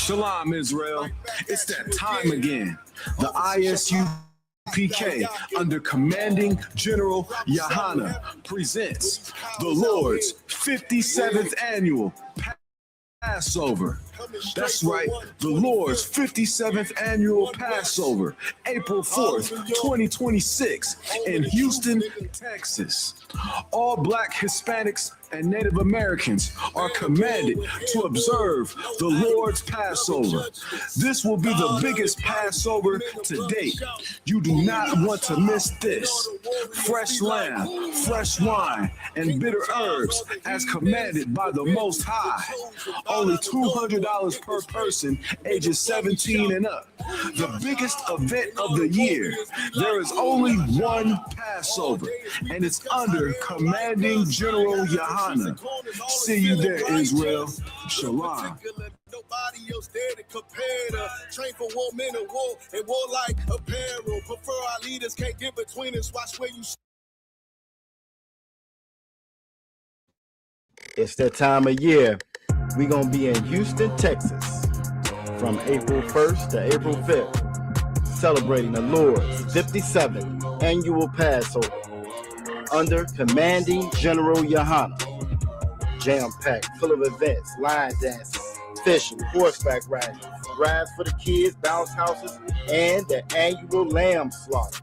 Shalom, Israel. It's that time again. The I.S.U.P.K. under commanding General YAHANNA presents the Lord's 57th annual Passover. That's right, the Lord's 57th annual Passover, April 4th, 2026, in Houston, Texas. All Black, Hispanics, and Native Americans are commanded to observe the Lord's Passover. This will be the biggest Passover to date. You do not want to miss this. Fresh lamb, fresh wine, and bitter herbs as commanded by the Most High. Only $200 per person ages 17 and up. The biggest event of the year. There is only one Passover, and it's under commanding General YAHANNA. See you there, Israel. Shalom. Nobody else there to compare to. Train for war, men of war, and warlike apparel. Prefer our leaders, can't get between us. Watch where you. It's that time of year. We're going to be in Houston, Texas from April 1st to April 5th, celebrating the Lord's 57th annual Passover under commanding General YAHANNA. Jam-packed, full of events, line dancing, fishing, horseback riding, rides for the kids, bounce houses, and the annual lamb slaughter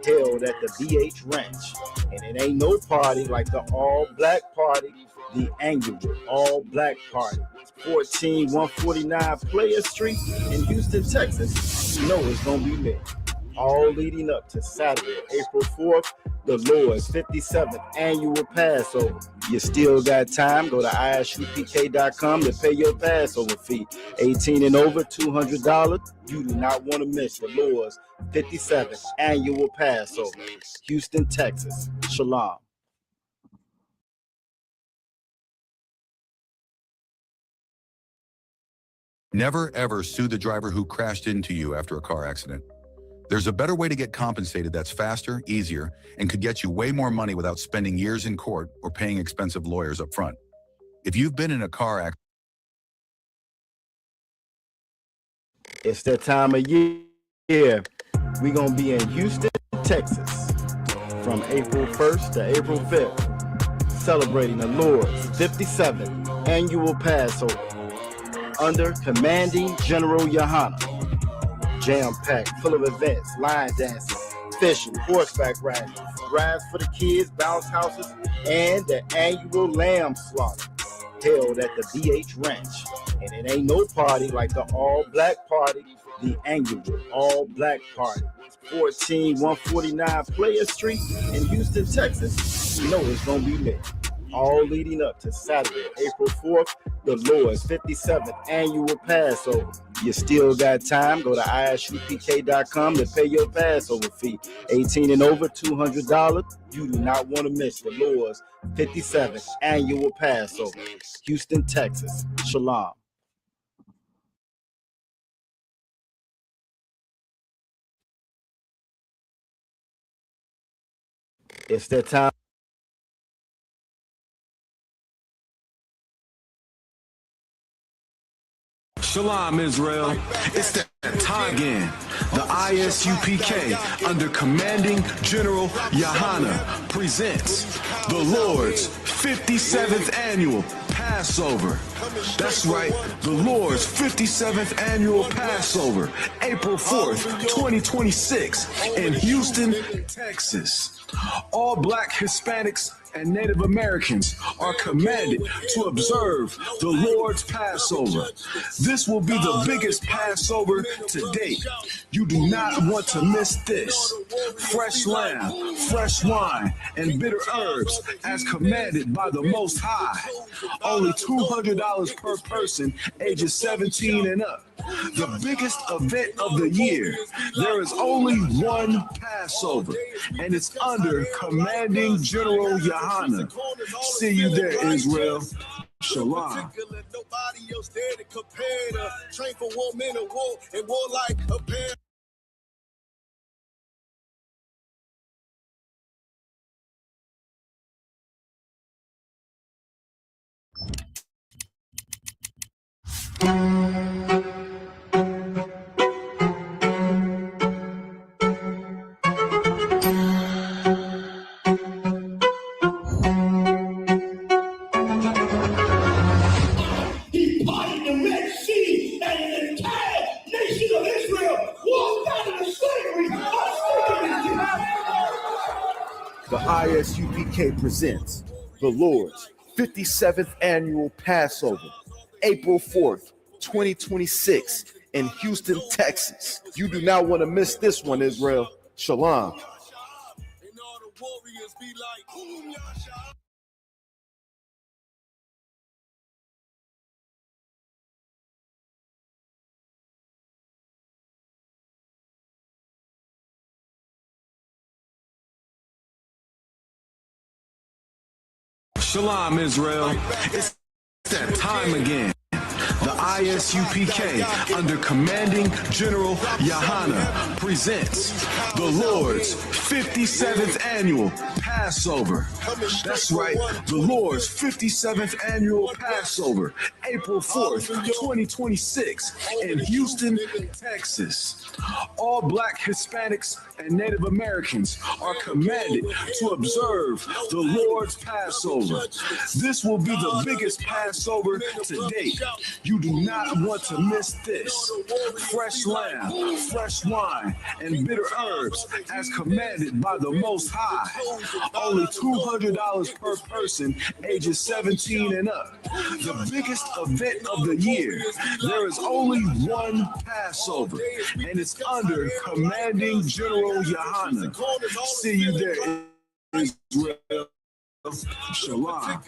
held at the BH Ranch. And it ain't no party like the all-black party, the annual all-black party. 14149 Player Street in Houston, Texas. You know it's going to be lit. All leading up to Saturday, April 4th, the Lord's 57th annual Passover. You still got time. Go to I.S.U.P.K.com to pay your Passover fee. 18 and over, $200. You do not want to miss the Lord's 57th annual Passover. Houston, Texas. Shalom. Never ever sue the driver who crashed into you after a car accident. There's a better way to get compensated that's faster, easier, and could get you way more money without spending years in court or paying expensive lawyers up front. If you've been in a car accident, it's that time of year. We're going to be in Houston, Texas from April 1st to April 5th, celebrating the Lord's 57th annual Passover under commanding General YAHANNA. Jam-packed, full of events, line dancing, fishing, horseback riding, rides for the kids, bounce houses, and the annual lamb slaughter held at the BH Ranch. And it ain't no party like the all-black party, the annual all-black party. 14149 Player Street in Houston, Texas. You know it's going to be lit. All leading up to Saturday, April 4th, the Lord's 57th annual Passover. You still got time. Go to I.S.U.P.K.com to pay your Passover fee. 18 and over, $200. You do not want to miss the Lord's 57th annual Passover. Houston, Texas. Shalom. It's that time. Shalom, Israel. It's that time again. The I.S.U.P.K. under commanding General YAHANNA presents the Lord's 57th annual Passover. That's right, the Lord's 57th annual Passover, April 4th, 2026, in Houston, Texas. All Black, Hispanics, and Native Americans are commanded to observe the Lord's Passover. This will be the biggest Passover to date. You do not want to miss this. Fresh lamb, fresh wine, and bitter herbs as commanded by the Most High. Only $200 per person ages 17 and up. The biggest event of the year. There is only one Passover, and it's under commanding General YAHANNA. See you there, Israel. Shalom. Nobody else there to compare to. Train for war, men of war, and warlike apparel. The I.S.U.P.K presents the Lord's 57th annual Passover, April 4th, 2026 in Houston, Texas. You do not want to miss this one, Israel. Shalom. And all the warriors be like, boom, yasha. Shalom, Israel. It's that time again. The I.S.U.P.K, under Commanding General YAHANNA, presents the Lord's 57th Annual Passover. That's right, the Lord's 57th Annual Passover, April 4th, 2026, in Houston, Texas. All Black, Hispanics, and Native Americans are commanded to observe the Lord's Passover. This will be the biggest Passover to date. You do not want to miss this. Fresh lamb, fresh wine, and bitter herbs as commanded by the Most High. Only $200 per person ages 17 and up. The biggest event of the year. There is only one Passover, and it's under Commanding General YAHANNA. See you there, Israel. Shalom.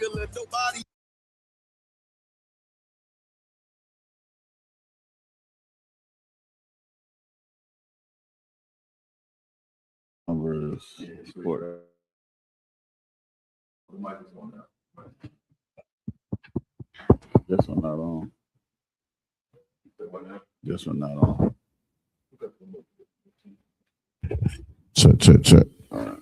This one not on. This one not on. Check. All right.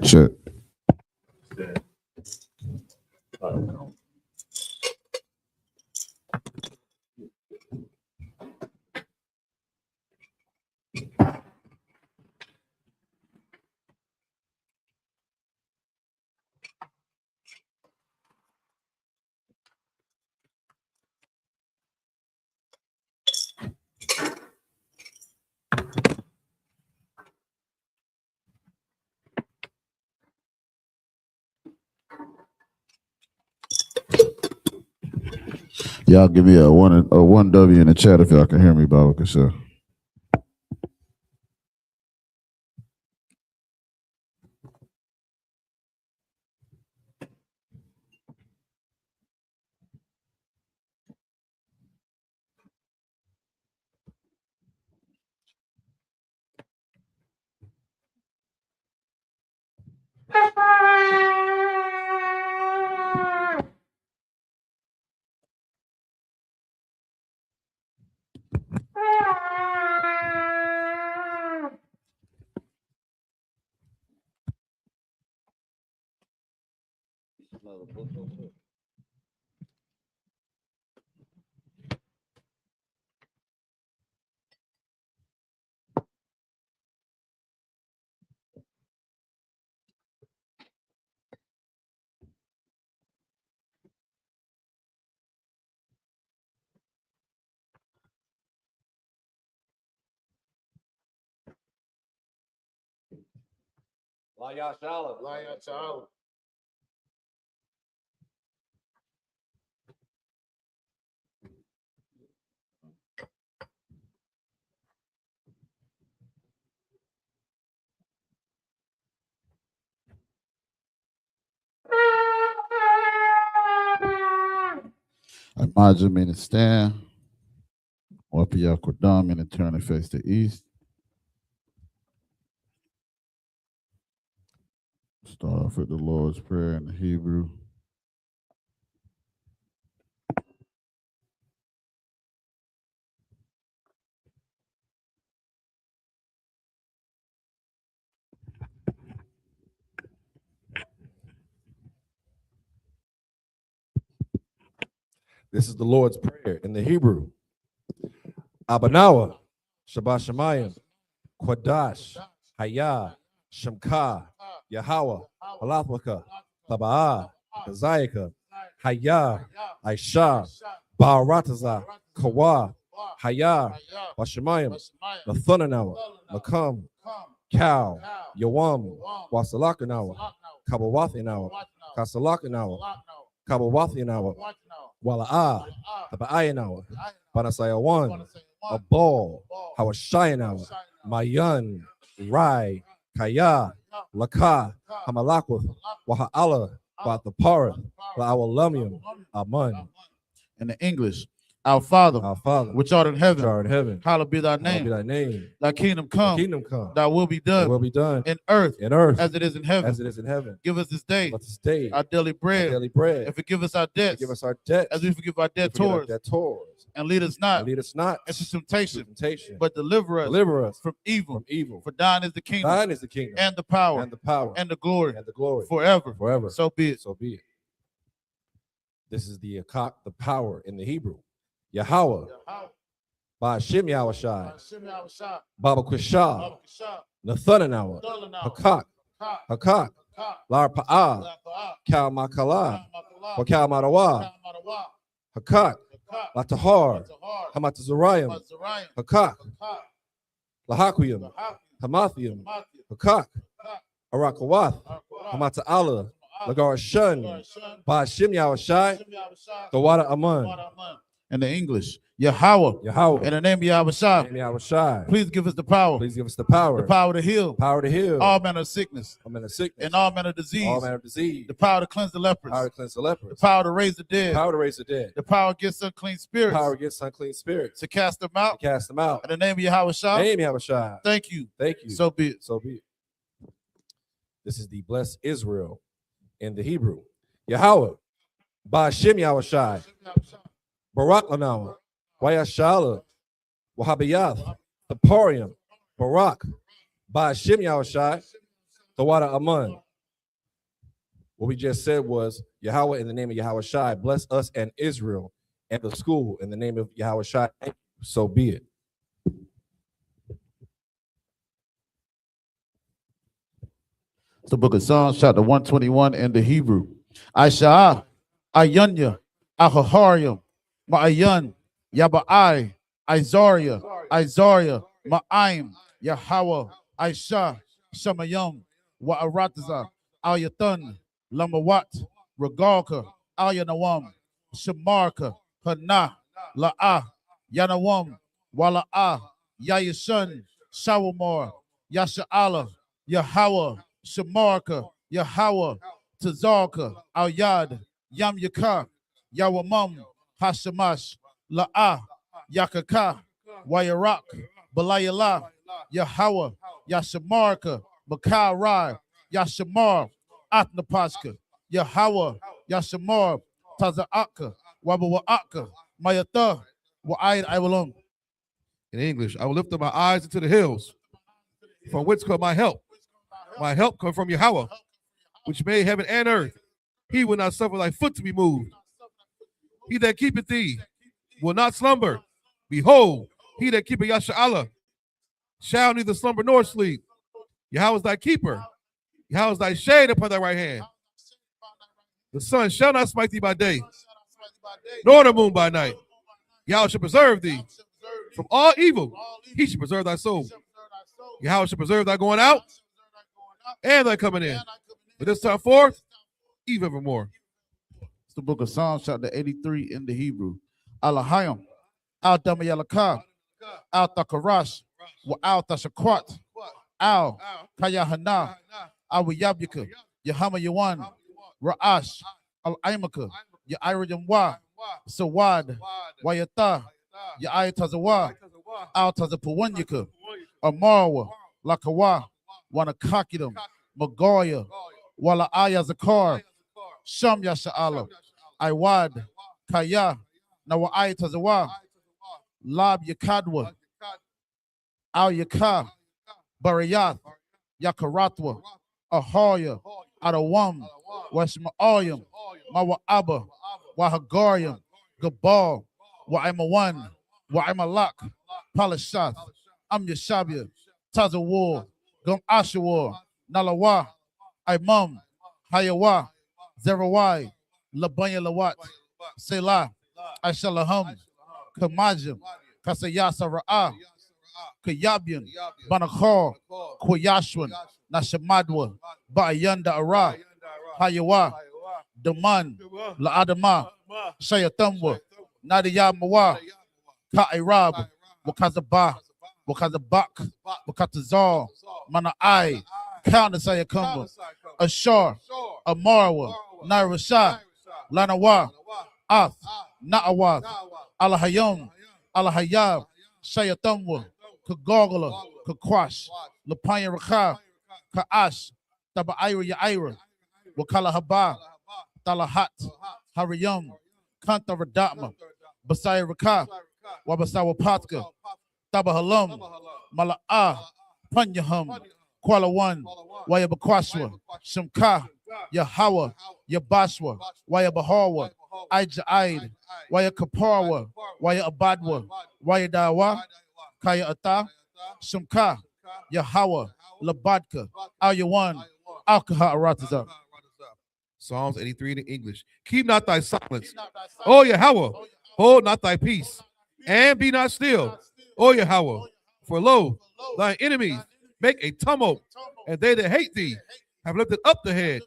Check. Y'all give me a one W in the chat if y'all can hear me, Baba Kasha. Shalom. Imagine me to stand. Wapia Kodam and turn and face the east. Start off with the Lord's Prayer in the Hebrew. This is the Lord's Prayer in the Hebrew. Abanawa, Shabbat Shemayim, Quadash, Hayah, Shemka, Yahweh, Halathwaka, Laba'ah, Zayaka, Hayah, Aisha, Ba'arataza, Kawa, Hayah, Bashemayim, Nathunanawa, Makam, Cow, Yawam, Wasalakanawa, Kabawathinawa, Kasalakanawa, Kabawathinawa, Wala'ah, Aba'ayanawa, Banasayawan, a ball, Hawashayanawa, Mayan, Rai, Kaya, Laka, Hamalakwith, Waha'ala, Wathaparith, La'awalumium, Aman. In the English, our Father, which art in heaven, hallowed be thy Hallowed be name. thy name. Thy kingdom come, Thy kingdom come. thy will be Thy done will be done in earth in earth as it is in heaven. as it is in heaven. Give us this day Give us this day our daily our bread, daily bread. and forgive us our debts Give us our debts as we forgive our and forgive our debtors, debtors. and lead us not And lead us not into into temptation, temptation, but deliver us from evil. evil. For thine is the kingdom Thine is the kingdom and the power and the power and the glory and the glory forever. forever. So be it. So be it. This is the power in the Hebrew. Yahweh, Ba'ashem Yahushai, Baba Kwishah, Nathunanawa, Hakak, Hakak, Lar Pa'ah, Kal Makala, Wakal Marawa, Hakak, Latahar, Hamatazurayim, Hakak, Lahakuyim, Hamathium, Hakak, Arakawath, Hamata'ala, Lagar Shun, Ba'ashem Yahushai, the water Aman. In the English, Yahweh, Yahweh, in the name of Yahushua, name Yahushai. please give us the power, Please give us the power to heal to heal all manner of sickness all manner of sickness, and all manner of disease, all manner of disease, the power to cleanse the lepers, power to cleanse the lepers, the power to raise the dead, power to raise the dead, the power against unclean spirits, power against unclean spirits, to cast them out. to cast them out. In the name of Yahushua, Name Yahushai. thank you. Thank you. So be it. So be it. This is the blessed Israel in the Hebrew. Yahweh, Ba'ashem Yahushai, Barak Lanawa, Wayashala, Wahabiyath, the Porium, Barak, Ba'ashem Yahushai, the water Aman. What we just said was Yahweh in the name of Yahushai, bless us and Israel and the school in the name of Yahushai. So be it. It's the book of Psalms, chapter 121 in the Hebrew. I.S.U.P.K, Ayunya, Ahaharium, Ma'ayan, Yaba'ai, Izaria, Ma'aim, Yahweh, Aisha, Shamayam, Wa'arataza, Al-Yathan, Lamawat, Regalka, Al-Yanawam, Shamarka, Hana, La'ah, Yanawam, Wala'ah, Yayashan, Shawamar, Yasha'ala, Yahweh, Shamarka, Yahweh, Tazarka, Al-Yad, Yam Yaka, Yawamam, Hashamash, La'ah, Yakaka, Wayarak, Balayala, Yahweh, Yashamarka, Makar Rai, Yashamar, Atnapashka, Yahweh, Yashamar, Taza'aka, Wabawa'aka, Mayata, Wa'ayad Iwalam. In English, I will lift up my eyes into the hills, from whence come my help. My help comes from Yahweh, which made heaven and earth. He will not suffer thy foot to be moved. He that keepeth thee will not slumber. Behold, he that keepeth Yasha'Allah shall neither slumber nor sleep. Yahweh is thy keeper. Yahweh is thy shade upon thy right hand. The sun shall not smite thee by day, nor the moon by night. Yahweh shall preserve thee from all evil. He shall preserve thy soul. Yahweh shall preserve thy going out and thy coming in. But this time forth, even evermore. It's the book of Psalms, chapter 83 in the Hebrew. Alahayim, Al Damayalaka, Al Takarash, Wa Al Tashakwat, Al Kayahana, Al Yabyaka, Yahama Yawan, Ra'ash, Al Aimaka, Yairajam Wa, Sawad, Wayata, Yaitazawa, Al Tazapawanyaka, Amarwa, Lakawa, Wanakakidam, Magoya, Wala Aya Zakar, Sham Yasha'ala, Iwad, Kaya, Nawa Tazawa, Lab Yakadwa, Al Yaka, Barayath, Yakaratwa, Ahoya, Adawam, Washma'ayam, Mawa Abba, Wahagariam, Gabal, Wa'imawan, Wa'imalak, Palashat, I'm Yashabia, Tazawar, Gum Ashawar, Nalawa, Imam, Hayawa, Zerawai, Labanya Lawat, Selah, Ashalaham, Kamajim, Kasayasa Ra'ah, Kayabian, Banakar, Kwayashwan, Nashamadwa, Ba'ayanda Ara, Hayawa, Daman, La'adama, Shayatamwa, Nadiya Mawa, Ka'irab, Wakazaba, Wakazabak, Wakatazar, Mana'ai, Counter Sayakamba, Ashar, Amarwa, Nairashah, Lanawa, Ath, Na'awath, Alahayam, Alahayab, Shayatamwa, Kagogala, Kakwash, Lapanya Rakha, Ka'ash, Taba'ira Ya'ira, Wakala Haba, Talahat, Hariyam, Kanta Radatma, Basai Rakha, Wabasawa Patka, Tabahalam, Mala'ah, Panyaham, Kuala One, Wayabakwashwa, Shamka, Yahawa, Yabashwa, Wayabahawa, Aid, Wayakaparwa, Wayabadwa, Wayadawa, Kaya Ata, Shamka, Yahawa, Labadka, Ayawan, Alkaha Arataza. Psalms 83 in English. Keep not thy silence, O Yahweh, hold not thy peace, and be not still, O Yahweh. For lo, thy enemies make a tumult, and they that hate thee have lifted up the head.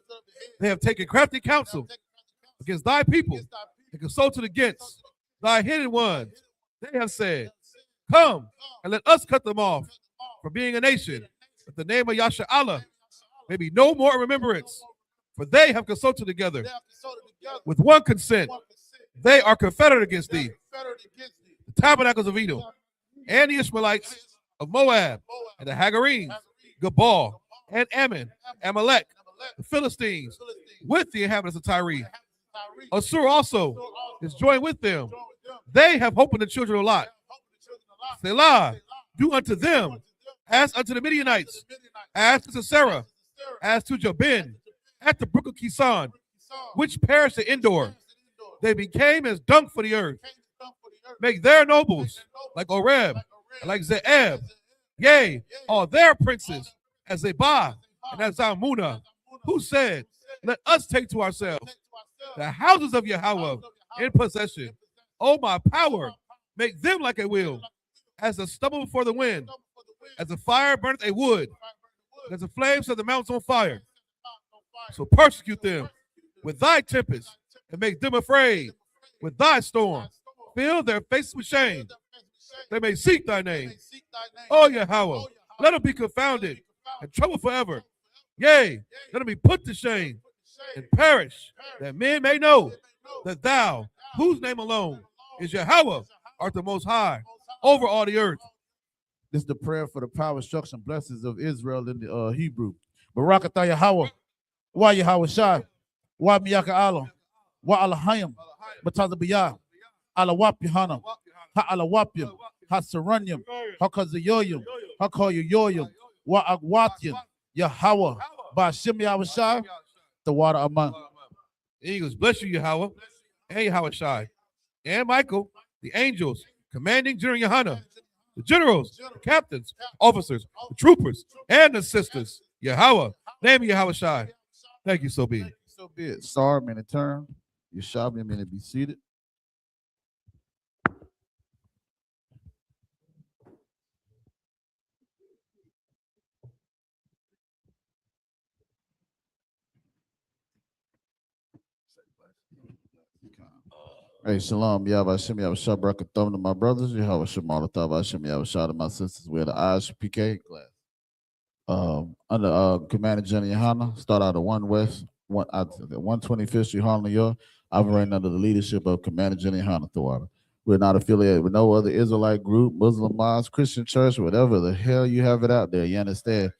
They have taken crafty counsel against thy people, and consulted against thy hidden ones. They have said, come, and let us cut them off from being a nation, that the name of Yasha Allah may be no more in remembrance. For they have consulted together with one consent. They are confederate against thee. The tabernacles of Edom, and the Ishmaelites of Moab, and the Hagarenes, Gabal, and Ammon, Amalek, the Philistines, with the inhabitants of Tyre. Assur also is joined with them. They have hope in the children of Lot. Selah, do unto them as unto the Midianites, as to Sarah, as to Jabin, at the brook of Kisan, which perished at Endor. They became as dung for the earth. Make their nobles like Oreb, and like Zeeb, yea, all their princes as Zebah and as Zalmunna, who said, let us take to ourselves the houses of Yahweh in possession. O my power, make them like a wheel, as a stubble before the wind, as a fire burneth a wood, as the flames of the mountains on fire. So persecute them with thy tempest, and make them afraid with thy storm. Fill their faces with shame. They may seek thy name. O Yahweh, let them be confounded and troubled forever. Yea, let them be put to shame and perish, that men may know that thou, whose name alone is Yahweh, art the most high over all the earth. This is the prayer for the power, instruction, blessings of Israel in the Hebrew. Barakatah Yahweh, Wa Yahweh Shai, Wa Miyaka Allah, Wa Alahayim, Batazabiyah, Alawap Yohanna, Ha Alawapyam, Ha Saranyam, Ha Kazayoyam, Ha Koyoyoyam, Wa Agwatyam, Yahweh, Ba-Shem Yahweh Shai, the water among. Eagles, bless you, Yahweh, and Yahweh Shai, and Michael, the angels, commanding General YAHANNA, the generals, the captains, officers, the troopers, and the sisters. Yahweh, name of Yahweh Shai. Thank you, so be it. So be it. Sar, meaning turn. Yeshabia, meaning be seated. Hey, shalom, Yahweh Shem, Yahweh Shah, Barakatham to my brothers, Yahweh Shem, Yahweh Shem, Yahweh Shah to my sisters. We're the I.S.U.P.K class. Under Commander General YAHANNA, start out of 1 West, 125th Street, Harlem, New York, operating under the leadership of Commander General YAHANNA Thawada. We're not affiliated with no other Israelite group, Muslim mosque, Christian church, whatever the hell you have it out there, you understand?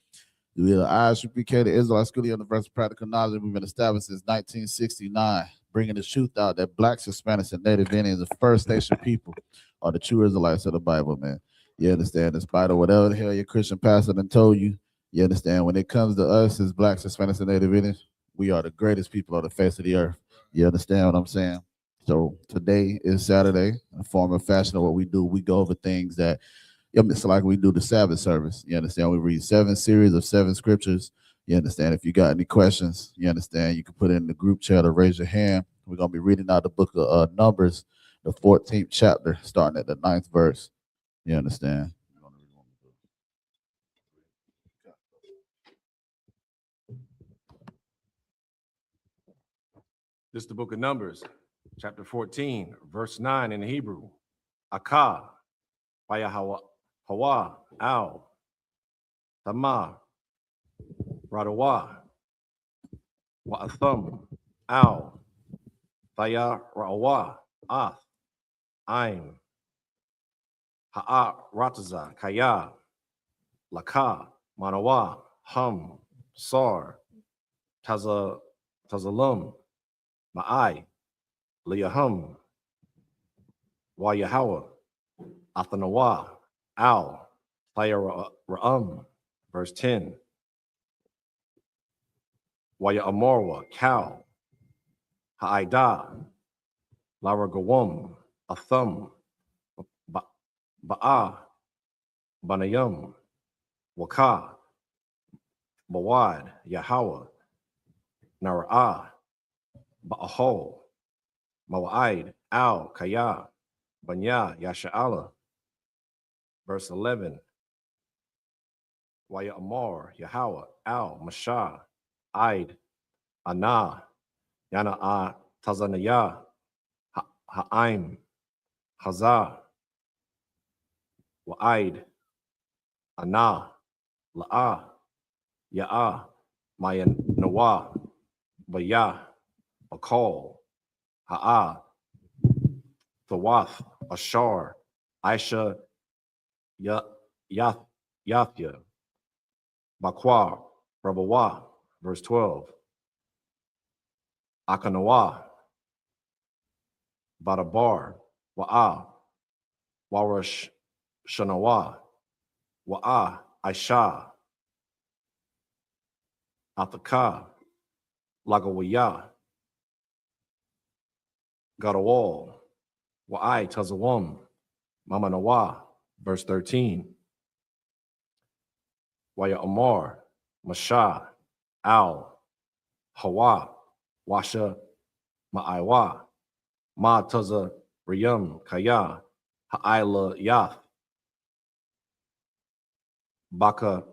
We're the I.S.U.P.K, the Israelite School of Universal Practical Knowledge. We've been established since 1969. Bringing the truth out that blacks, Hispanics, and Native Indians, the First Nation people, are the true Israelites of the Bible, man. You understand? In spite of whatever the hell your Christian pastor done told you, you understand? When it comes to us as blacks, Hispanics, and Native Indians, we are the greatest people on the face of the earth. You understand what I'm saying? So today is Saturday. In a form and fashion of what we do, we go over things that it's like we do the Sabbath service. You understand? We read 7 series of 7 scriptures. You understand? If you got any questions, you understand, you can put it in the group chat or raise your hand. We're going to be reading out the book of Numbers, the 14th chapter, starting at the 9th verse. You understand? This is the book of Numbers, chapter 14, verse 9 in Hebrew. Akah, Hawa, Al, Tamar, Radawa, Wa'atham, Al, Thaya, Ra'awa, Ath, Aim, Ha'a, Rataza, Kaya, Laka, Manawa, Hum, Sar, Tazalum, Ma'ai, Liyahum, Wayahawa, Athanawa, Al, Thaya Ra'um, verse 10. Waya Amorwa, Cal, Ha'ida, Laragawum, Athum, Ba'a, Banayum, Waka, Bawad, Yahawa, Nara'ah, Ba'ahol, Mawa'id, Al, Kaya, Banya, Yasha'ala. Verse 11. Waya Amor, Yahawa, Al, Mashah, Aid, Ana, Yana Tazanaya, Ha'aim, Hazah, Wa'aid, Ana, La'ah, Ya'ah, Maya Nawa, Bayah, Bakal, Ha'ah, Thawath, Ashar, Aisha, Yathya, Bakwa, Rabawa, verse 12. Akanawa, Badabar, Wa'a, Warash Shanawa, Wa'a, Aisha, Athaka, Lagawaya, Gadawal, Wa'ai Tazawam, Mamanawa, verse 13. Waya Amar, Masha, Al, Hawa, Washa, Ma'aiwa, Ma Taza Riyam, Kaya, Ha'ila Yath, Baka,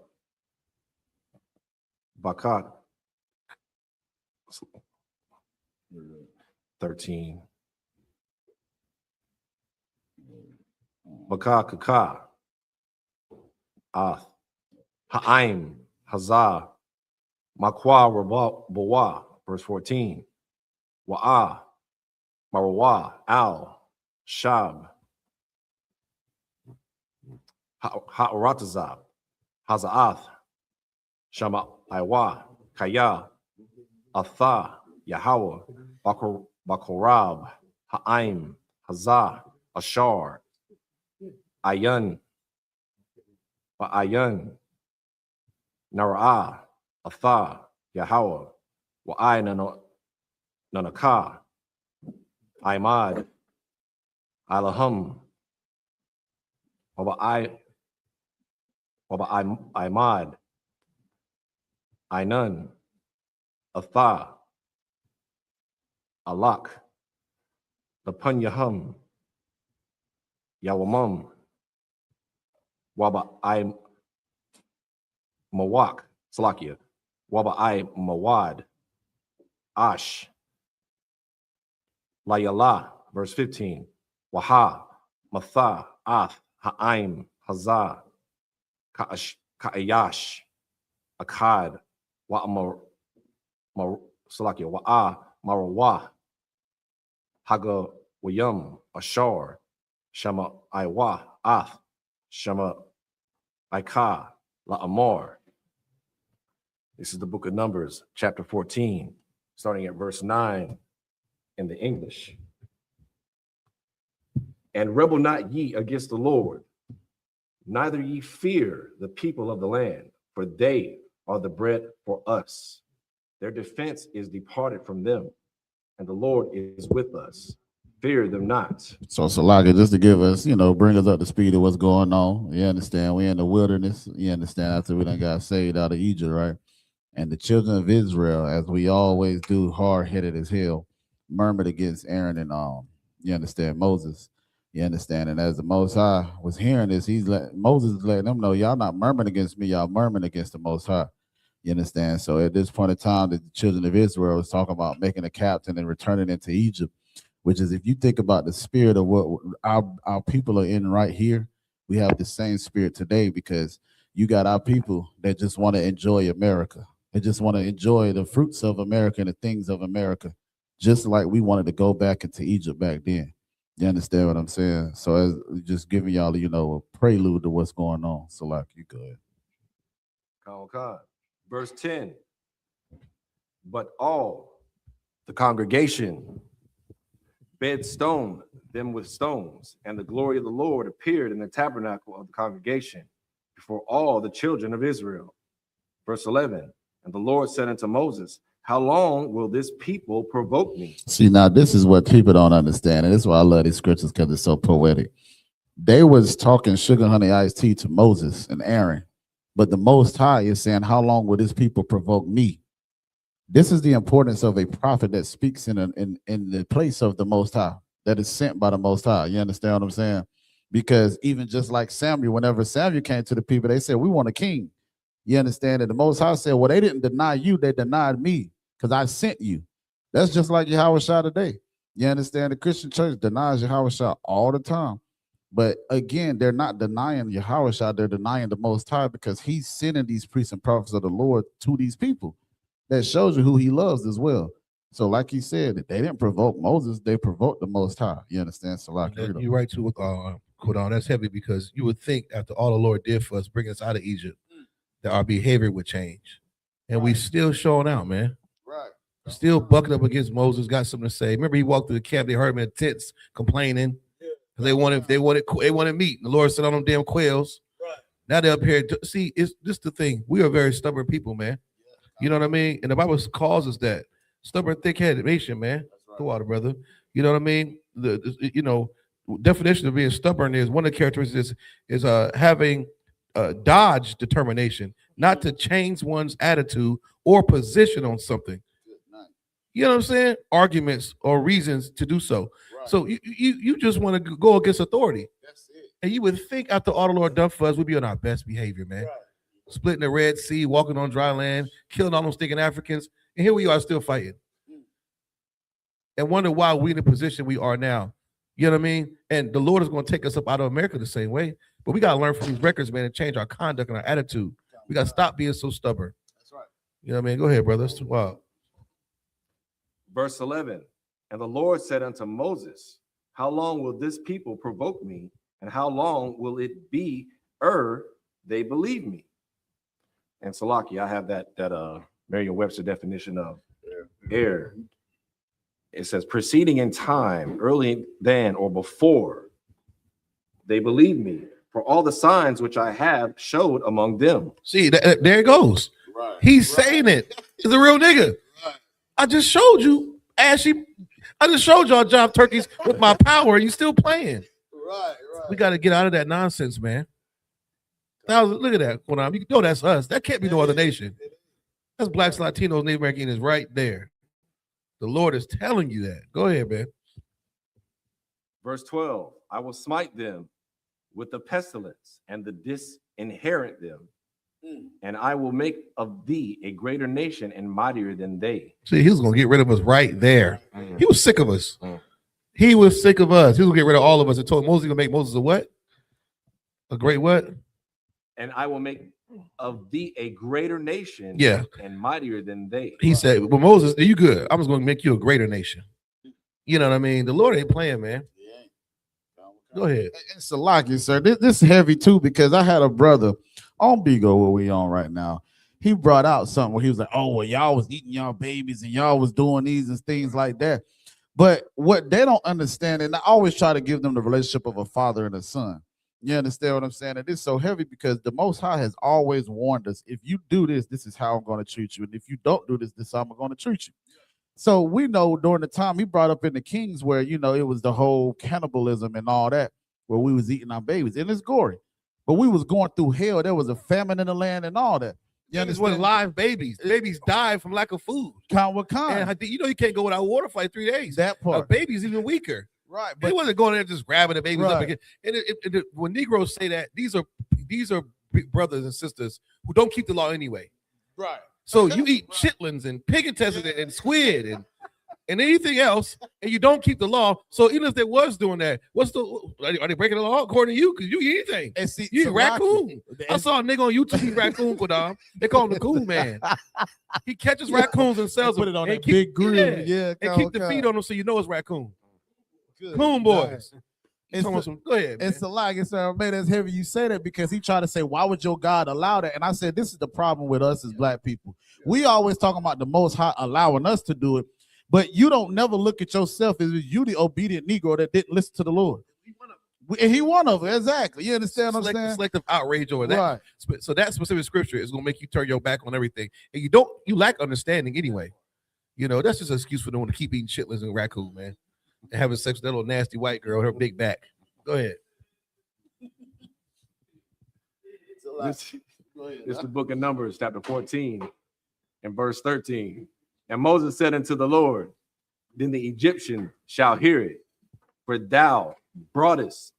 13. Baka Kaka, Ath, Ha'aim, Hazah, Makwa Bawa, verse 14. Wa'a, Marawa, Al, Shab, Ha'aratazab, Haza'ath, Shama Iwa, Kaya, Atha, Yahawa, Bakorab, Ha'aim, Hazah, Ashar, Ayan, Ba'ayan, Nara'ah, Atha, Yahawa, Wa'ai Nanaka, Imad, Alahum, Waba'ai, Imad, Ainun, Atha, Alak, Lapunyahum, Yawamum, Waba'ai Mawak, Slakia, Waba'ai Mawad, Ash, Layala, verse 15. Waha, Matha, Ath, Ha'aim, Hazah, Ka'ayash, Akkad, Wa'amar, Salakia, Wa'a, Marawah, Haga, Wayum, Ashar, Shema, Iwa, Ath, Shema, Ika, La'amor. This is the book of Numbers, chapter 14, starting at verse 9 in the English. And rebel not ye against the Lord, neither ye fear the people of the land, for they are the bread for us. Their defense is departed from them, and the Lord is with us. fear them not. So Salaka, just to give us, bring us up to speed of what's going on. You understand? We in the wilderness. You understand? After we done got saved out of Egypt, right? And the children of Israel, as we always do, hard-headed as hell, murmured against Aaron and you understand, Moses. You understand? And as the Most High was hearing this, Moses is letting them know, y'all not murmuring against me, y'all murmuring against the Most High. You understand? So at this point in time, the children of Israel was talking about making a captain and returning into Egypt, which is, if you think about the spirit of what our people are in right here, we have the same spirit today, because you got our people that just want to enjoy America. They just want to enjoy the fruits of America and the things of America, just like we wanted to go back into Egypt back then. You understand what I'm saying? So as just giving y'all, a prelude to what's going on. So like, you go ahead. Con. Verse 10. But all the congregation bed stone them with stones, and the glory of the Lord appeared in the tabernacle of the congregation before all the children of Israel. Verse 11. And the Lord said unto Moses, how long will this people provoke me? See, now this is what people don't understand, and this is why I love these scriptures, because it's so poetic. They was talking sugar, honey, iced tea to Moses and Aaron, but the Most High is saying, how long will this people provoke me? This is the importance of a prophet that speaks in the place of the Most High, that is sent by the Most High. You understand what I'm saying? Because even just like Samuel, whenever Samuel came to the people, they said, we want a king. You understand that the Most High said, well, they didn't deny you, they denied me, because I sent you. That's just like YAHANNA today. You understand? The Christian church denies YAHANNA all the time. But again, they're not denying YAHANNA, they're denying the Most High, because he's sending these priests and prophets of the Lord to these people. That shows you who he loves as well. So like he said, they didn't provoke Moses, they provoked the Most High. You understand? So like, you're right too, Quran. That's heavy, because you would think after all the Lord did for us, bring us out of Egypt, that our behavior would change. And we still showing out, man. Right. Still bucking up against Moses, got something to say. Remember, he walked through the camp, they heard him in tents complaining. They wanted meat. The Lord said on them damn quails. Right. Now they're up here. See, it's just the thing. We are very stubborn people, man. You know what I mean? And the Bible calls us that. Stubborn, thick-headed nation, man. Right. Go out, brother. You know what I mean? The definition of being stubborn is, one of the characteristics is having dodge determination, not to change one's attitude or position on something. You know what I'm saying? Arguments or reasons to do so. Right. So you just want to go against authority. That's it. And you would think after all the Lord done for us, we'd be on our best behavior, man. Right. Splitting the Red Sea, walking on dry land, killing all those stinking Africans, and here we are still fighting. And wonder why we're in the position we are now. You know what I mean? And the Lord is going to take us up out of America the same way. But we got to learn from these records, man, and change our conduct and our attitude. We got to stop being so stubborn. That's right. You know what I mean? Go ahead, brother. That's too wild. Verse 11. And the Lord said unto Moses, how long will this people provoke me? And how long will it be ere they believe me? And Salaki, I have that Merriam-Webster definition of error. It says, proceeding in time, early than or before they believe me, for all the signs which I have showed among them. See, there it goes. Right. He's saying it. He's a real nigga. Right. I just showed you, Ashy. I just showed y'all job turkeys with my power. You still playing. Right. We got to get out of that nonsense, man. Now, look at that. You know that's us. That can't be no other nation. That's blacks, Latinos, Native Americans right there. The Lord is telling you that. Go ahead, man. Verse 12, I will smite them with the pestilence and the disinherit them, and I will make of thee a greater nation and mightier than they. See, he was going to get rid of us right there. He was sick of us. He was sick of us. He was going to get rid of all of us and told Moses, he's going to make Moses a what? A great what? And I will make of thee a greater nation, and mightier than they. He said, well, Moses, you good. I'm just going to make you a greater nation. You know what I mean? The Lord ain't playing, man. Go ahead. It's a lot, sir. This is heavy too, because I had a brother on Bigo, where we on right now. He brought out something where he was like, oh, well, y'all was eating y'all babies and y'all was doing these and things like that. But what they don't understand, and I always try to give them the relationship of a father and a son. You understand what I'm saying? It is so heavy because the Most High has always warned us, if you do this, this is how I'm going to treat you. And if you don't do this, this is how I'm going to treat you. So we know during the time he brought up in the Kings where, you know, it was the whole cannibalism and all that, where we was eating our babies, and it's gory. But we was going through hell. There was a famine in the land and all that. Yeah, this was live babies. Babies died from lack of food. Count what kind. And you know you can't go without water for like 3 days. That part. A baby's even weaker. Right. But they wasn't going there just grabbing the babies up again. And when Negroes say that, these are big brothers and sisters who don't keep the law anyway. Right. So you eat chitlins and pig intestines and squid and anything else, and you don't keep the law. So even if they was doing that, are they breaking the law according to you? Because you eat anything. And see, you eat raccoon. I saw a nigga on YouTube eat raccoon, Kodam. They call him the cool man. He catches raccoons and sells them. Put it on that big grill. Yeah. And keep the feet on them so you know it's raccoon. Good. Coon boys. Go ahead. It's a lie. It's man, that's heavy. You say that because he tried to say, why would your God allow that? And I said, this is the problem with us as black people. We always talking about the Most High allowing us to do it, but you don't never look at yourself as you the obedient Negro that didn't listen to the Lord. And he one of them. Exactly. You understand what I'm saying? Selective outrage over that. Right. So that specific scripture is going to make you turn your back on everything. And you lack understanding anyway. You know, that's just an excuse for them to keep eating chitlins and raccoon, man. And having sex with that little nasty white girl, her big back. Go ahead. This is the book of Numbers, chapter 14, and verse 13. And Moses said unto the Lord, then the Egyptian shall hear it, for thou broughtest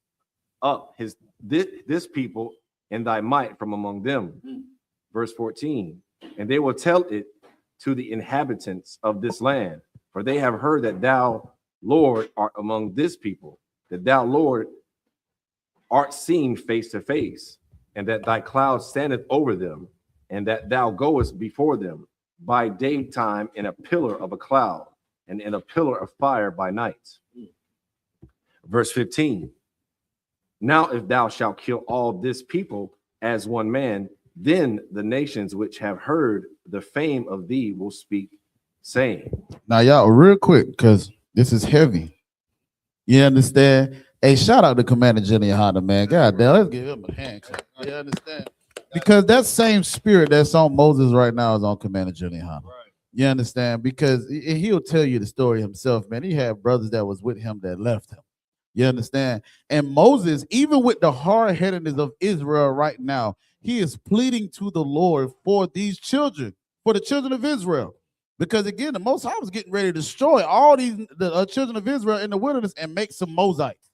up this people in thy might from among them. Verse 14. And they will tell it to the inhabitants of this land, for they have heard that thou, Lord, art among this people, that thou, Lord, art seen face to face, and that thy cloud standeth over them, and that thou goest before them by daytime in a pillar of a cloud, and in a pillar of fire by night. Verse 15. Now if thou shalt kill all this people as one man, then the nations which have heard the fame of thee will speak, saying. Now, y'all, real quick, because this is heavy. You understand? Hey, shout out to Commander General YAHANNA, man. God damn, let's give him a hand clap. You understand? Because that same spirit that's on Moses right now is on Commander General YAHANNA. Right. You understand? Because he'll tell you the story himself, man. He had brothers that was with him that left him. You understand? And Moses, even with the hard-headedness of Israel right now, he is pleading to the Lord for these children, for the children of Israel. Because again, the Most High was getting ready to destroy all the children of Israel in the wilderness and make some Mozites.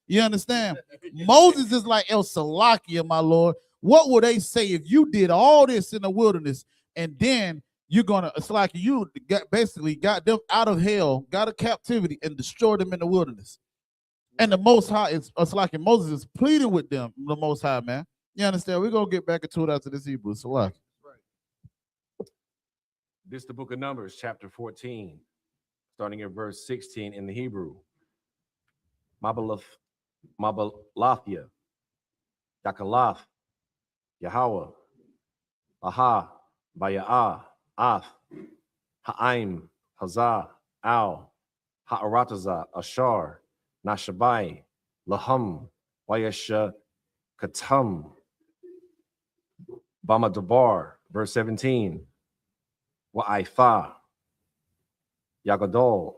You understand? Moses is like El Salakia, my Lord. What would they say if you did all this in the wilderness and then you're gonna, it's like you basically got them out of hell, got a captivity, and destroyed them in the wilderness? And the Most High is, it's like Moses is pleading with them, the Most High, man. You understand? We're gonna get back into it after this Hebrew. So like. This is the book of Numbers, chapter 14, starting at verse 16 in the Hebrew. Mabalathia, Yakalath, Yahweh, Aha, Baya'ah, Ath, Ha'aim, Hazah, Al, Ha'arataza, Ashar, Nashabai, Laham, Wayasha, Katam, Bamadabar, verse 17. Wa'aifa, Yagadol,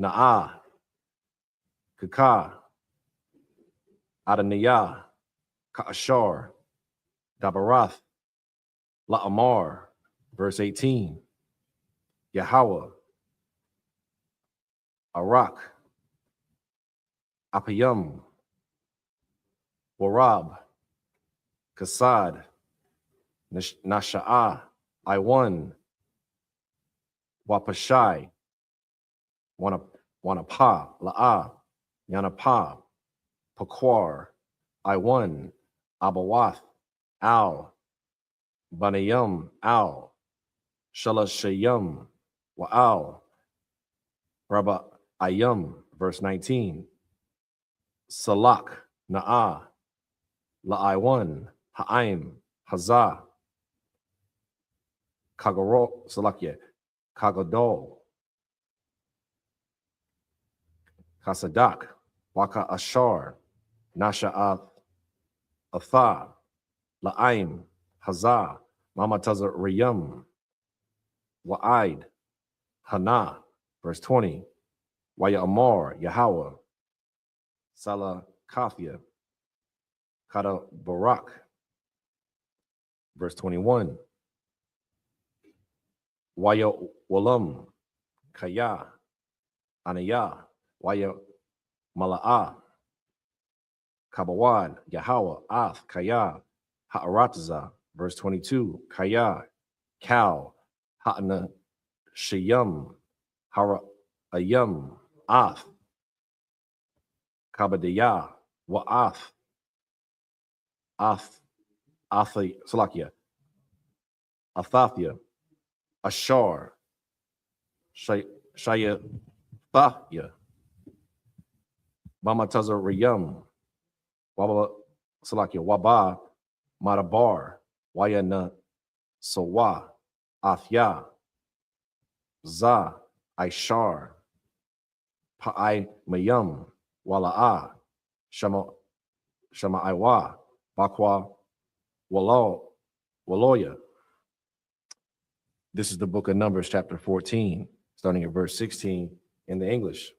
Na'ah, Kaka, Adaniyah, Ka'ashar, Dabarath, La'amar, verse 18. Yahweh, Arak, Apayam, Warab, Kasad, Nasha'ah, I1, Wapashai, Wanapa, La'ah, Yanapa, Pakwar, I1, Abawath, Al, Banayam, Al, Shalashayam, Wa'al, Rabba Ayam, verse 19, Salak, Na'ah, La'ai1, Ha'aim, Hazah, Kagaro, Salakia, Kagadol, Kasadak, Waka Ashar, Nasha'ath, Atha, La'aim, Hazah, Mamataza Riyam, Wa'id, YAHANNA, verse 20. YAHANNA, Yahweh, SHALAM, Kada Barak, verse 21. YAHWALAM, Kaya, Anaya, Mala'ah, Kabawad, Yahweh, Ath, Kaya, Ha'aratza, verse 22. Kaya, Kal, Ha'na, Shayam, Hara'ayam, Ath, Kabadiyah, Wa'ath, Salakia, Athathia, Ashar, Shayathahya, Bamatazar Rayam, Waba Salakia, Waba, Madabar, Wayana, Sawa, Athya, Za, Ishar, Pa'ai Mayam, Wala'a, Shama Iwa, Bakwa, Waloya. This is the book of Numbers, chapter 14, starting at verse 16 in the English.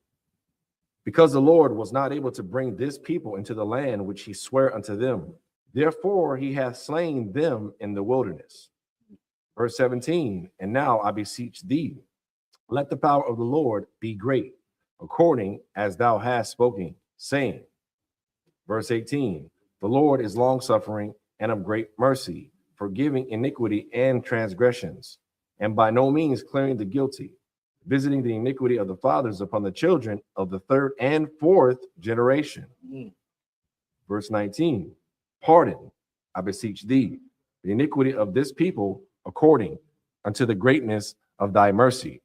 Because the Lord was not able to bring this people into the land which he sware unto them, therefore he hath slain them in the wilderness. Verse 17, and now I beseech thee, let the power of the Lord be great, according as thou hast spoken, saying. Verse 18, the Lord is long-suffering and of great mercy, forgiving iniquity and transgressions, and by no means clearing the guilty, visiting the iniquity of the fathers upon the children of the third and fourth generation. Verse 19, pardon, I beseech thee, the iniquity of this people according unto the greatness of thy mercy,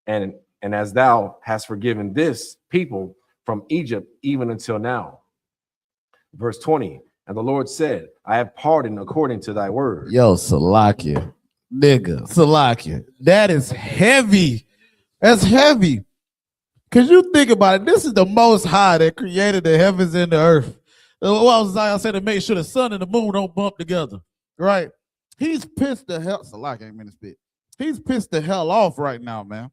and as thou hast forgiven this people from Egypt even until now. Verse 20, and the Lord said, I have pardoned according to thy word. Yo, Salakia, nigga, Salakia, that is heavy. That's heavy. Because you think about it, this is the Most High that created the heavens and the earth. What was I said to make sure the sun and the moon don't bump together, right? He's pissed the hell. Salakia ain't mean to spit. He's pissed the hell off right now, man,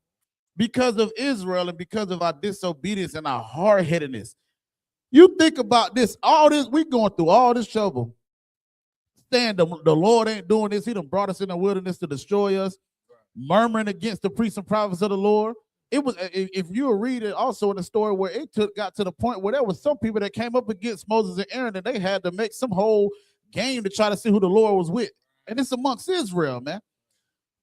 because of Israel and because of our disobedience and our hard-headedness. You think about this, all this, we going through all this trouble. Saying the Lord ain't doing this. He done brought us in the wilderness to destroy us, murmuring against the priests and prophets of the Lord. It was, if you read it also in the story where it got to the point where there was some people that came up against Moses and Aaron and they had to make some whole game to try to see who the Lord was with. And it's amongst Israel, man.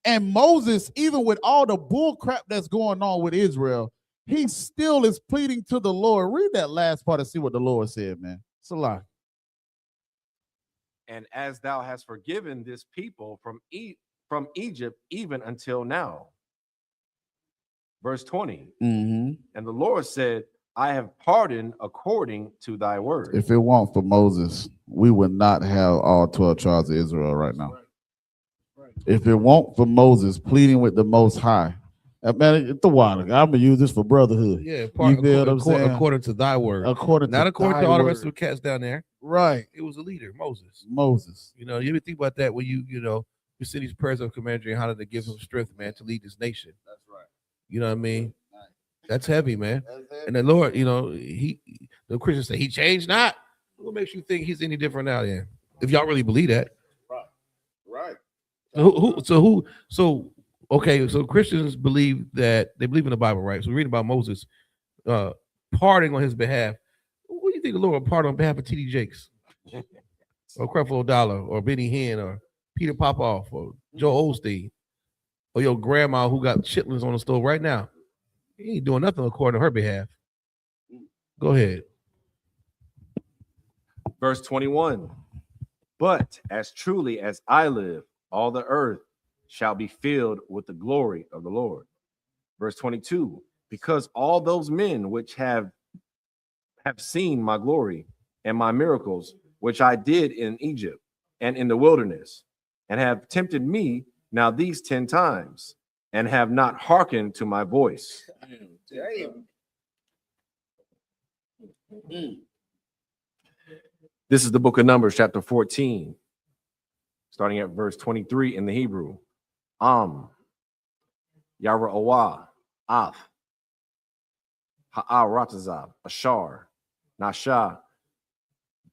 And Moses, even with all the bull crap that's going on with Israel, he still is pleading to the Lord. Read that last part and see what the Lord said, man. It's a lot. And as thou hast forgiven this people from Egypt even until now. Verse 20. And the Lord said, I have pardoned according to thy word. If it weren't for Moses, we would not have all 12 tribes of Israel right now. If it weren't for Moses pleading with the Most High, man, it's the water. I'm gonna use this for brotherhood. Yeah, according to thy word. Not according to all the rest of the cats down there. Right. It was a leader, Moses. Moses. You know, you ever think about that when you see these prayers of Commander YAHANNA to give him strength, man, to lead this nation. That's right. You know what I mean? That's heavy, man. And the Lord, the Christians say he changed not. What makes you think he's any different now then? If y'all really believe that. Right. So Christians believe that they believe in the Bible, right? So we're reading about Moses pardoning on his behalf. What do you think the Lord would pardon on behalf of T.D. Jakes? Or Creflo Dollar, or Benny Hinn, or Peter Popoff, or Joe Osteen, or your grandma who got chitlins on the stove right now? He ain't doing nothing according to her behalf. Go ahead. Verse 21. But as truly as I live, all the earth shall be filled with the glory of the Lord. Verse 22. Because all those men which have seen my glory and my miracles, which I did in Egypt and in the wilderness, and have tempted me now these 10 times, and have not hearkened to my voice. This is the book of Numbers, chapter 14, starting at verse 23 in the Hebrew. Yara'awah, Af, Ha'arataza, Ashar, Nasha,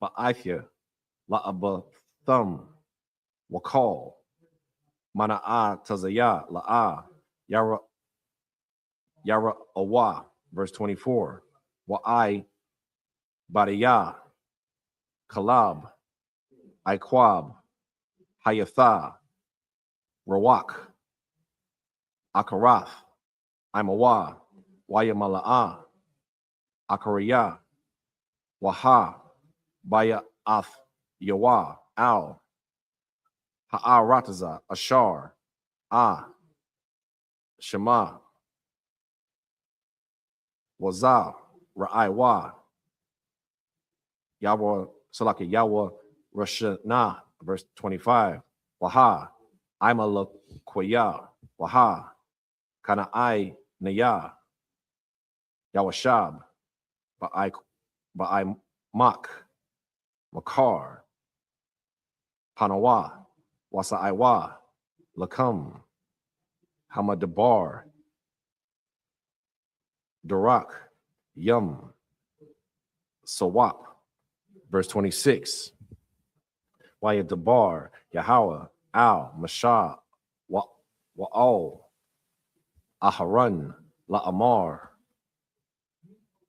Ba'athya, La'abathum, Wakal, Mana'a Tazaya, La'a, Yara Awa, verse 24. Wa'ai Badiyah, Kalab, Iquab, Hayatha, Rawak, Akarath, Imawa, Wayamala'a, Akariyah, Waha, Baya'ath, Yawa, Al, Ha'arataza, Ashar, Shema, Wazah, Ra'aiwa, Yahweh, Salaki, Yahweh, Rashana, verse 25. Waha, Imalakwaya, Waha, Kana'ai, Naya, Yawashab, Ba'ai Mak, Makar, Panawa, Wasa'aiwa, Lakam, Hamadabar, Darak, Yum, Sawap, verse 26. Wayadabar, Yahweh, Al, Mashah, Wa'al, Aharon, La'amar,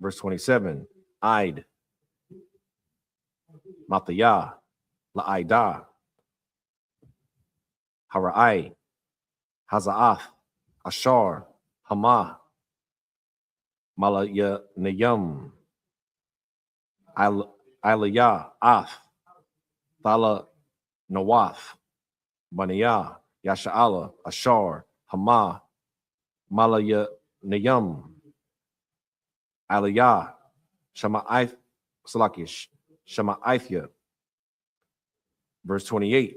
verse 27. Aid, Mathayah, La'aidah, Hara'ai, Haza'ath, Ashar, Hamah, Malayanayam, Aliyah, Ath, Thala Nawath, Baniyah, Yasha'ala, Ashar, Hamah, Malayanayam, Aliyah, Shama'ith, Salakish, Shama'ithya, verse 28.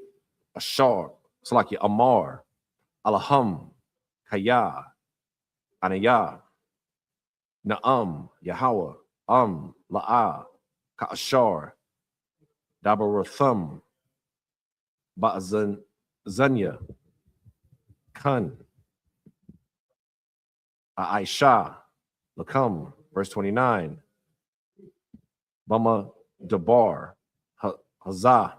Ashar, Salaki, Amar, Alaham, Kaya, Anayah, Na'am, Yahweh, La'a, Ka'ashar, Dabarathum, Ba'zanya, Kun, Aisha, Lakam, verse 29. Bama Dabar, Hazah,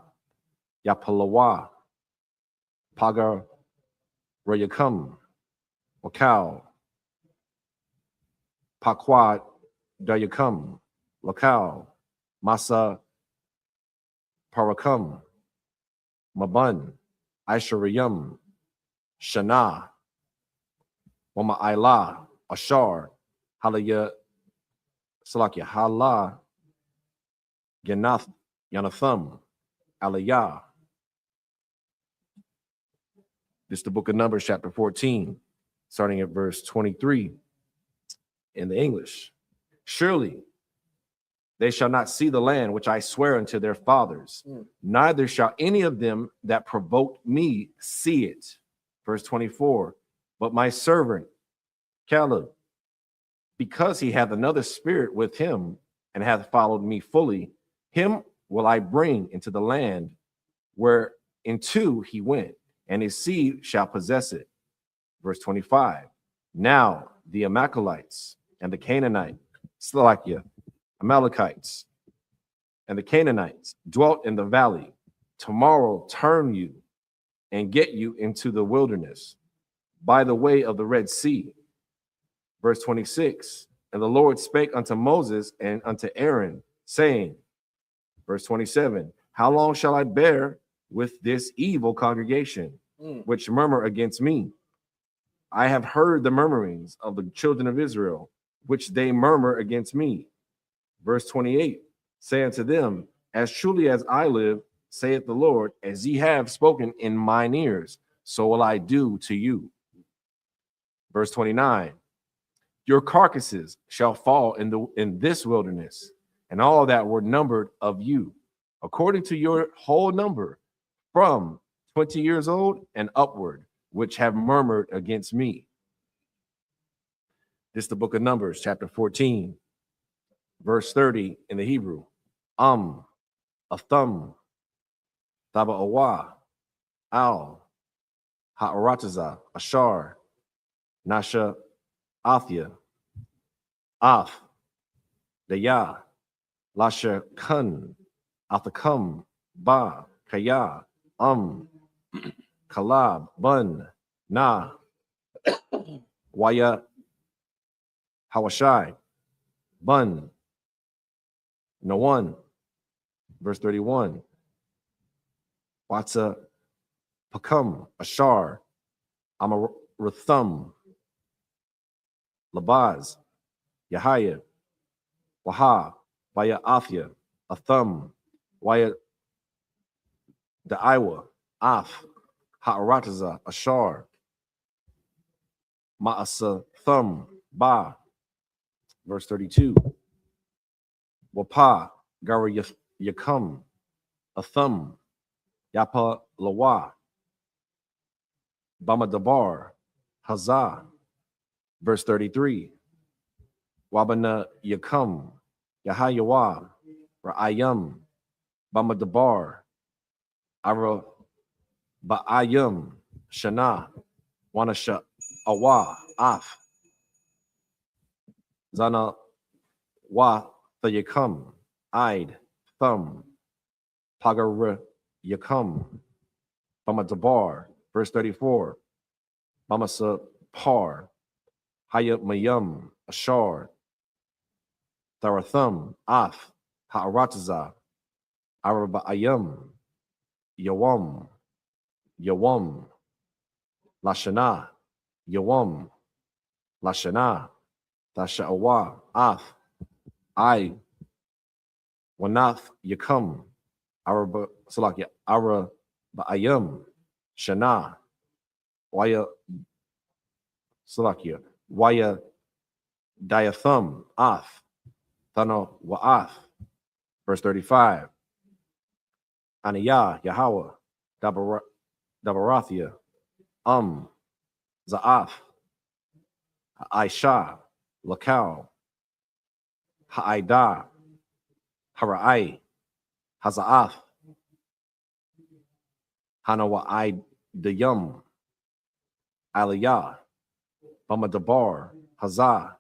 Yapalawa, Pagar, Rayakam, Wakal, Pakwad, Dayakam, Lakal, Masa, Parakam, Maban, Aisharayam, Shana, Wama Ayla, Ashar, Halaya, Salakia, Hala, Yanath, Yanatham, Aliyah. This is the book of Numbers, chapter 14, starting at verse 23 in the English. Surely they shall not see the land which I swear unto their fathers, neither shall any of them that provoked me see it. Verse 24. But my servant Caleb, because he hath another spirit with him and hath followed me fully, him will I bring into the land whereinto he went, and his seed shall possess it. Verse 25. Now the Amalekites and the Canaanites, Amalekites and the Canaanites dwelt in the valley. Tomorrow turn you and get you into the wilderness by the way of the Red Sea. Verse 26. And the Lord spake unto Moses and unto Aaron, saying, verse 27, how long shall I bear with this evil congregation, which murmur against me? I have heard the murmurings of the children of Israel, which they murmur against me. Verse 28, say unto them, as truly as I live, saith the Lord, as ye have spoken in mine ears, so will I do to you. Verse 29, your carcasses shall fall in this wilderness, and all that were numbered of you, according to your whole number, from 20 years old and upward, which have murmured against me. This is the book of Numbers, chapter 14, verse 30 in the Hebrew. Athum, Taba'awa, Al, Ha'arataza, Ashar, Nasha, Athia, Ath, Daya, Lasha Kun, Athakam, Ba, Kaya, Kalab, Bun, Na, Waya, Hawashai, Bun, No one. Verse 31. Watsa, Pakam, Ashar, Amarathum, Labaz, Yahaya, Waha, Waya Athia, Athum, Waya Daiwa, Af, Ha'arataza, Ashar, Ma'asa Thum, Ba. Verse 32. Wapa, Gara Yakum, Athum, Yapa Lawa, Bamadabar, Hazah. Verse 33. Wabana Yakum, Yahayawa, Ra'ayam, Bamadabar, Ara Ba'ayam, Shana, Wanasha Awa, Af, Zana Wa Thayakam, Ide, Thumb, Pagara Yakum, Bamadabar. Verse 34. Bamasa Par, Hayat Mayum, Ashar, Tharathum, Af, Ha'arataza, Araba'ayam, Yawam, Yawam, Lashana, Yawam, Lashana, Thasha'awa, Af, I, Wanath, Yakum, Araba, Salakia, Araba'ayam, Shana, Waya, Salakia, Waya, Diathum, Af, Thana, Wa'af. Verse 35. Aniyah, Yahweh, Dabarathia, Za'af, Aisha, Lakau, Ha'ida, Hara'ai, Haza'af, Hanawa'ai Dayum, Aliyah, Bamadabar, Hazah,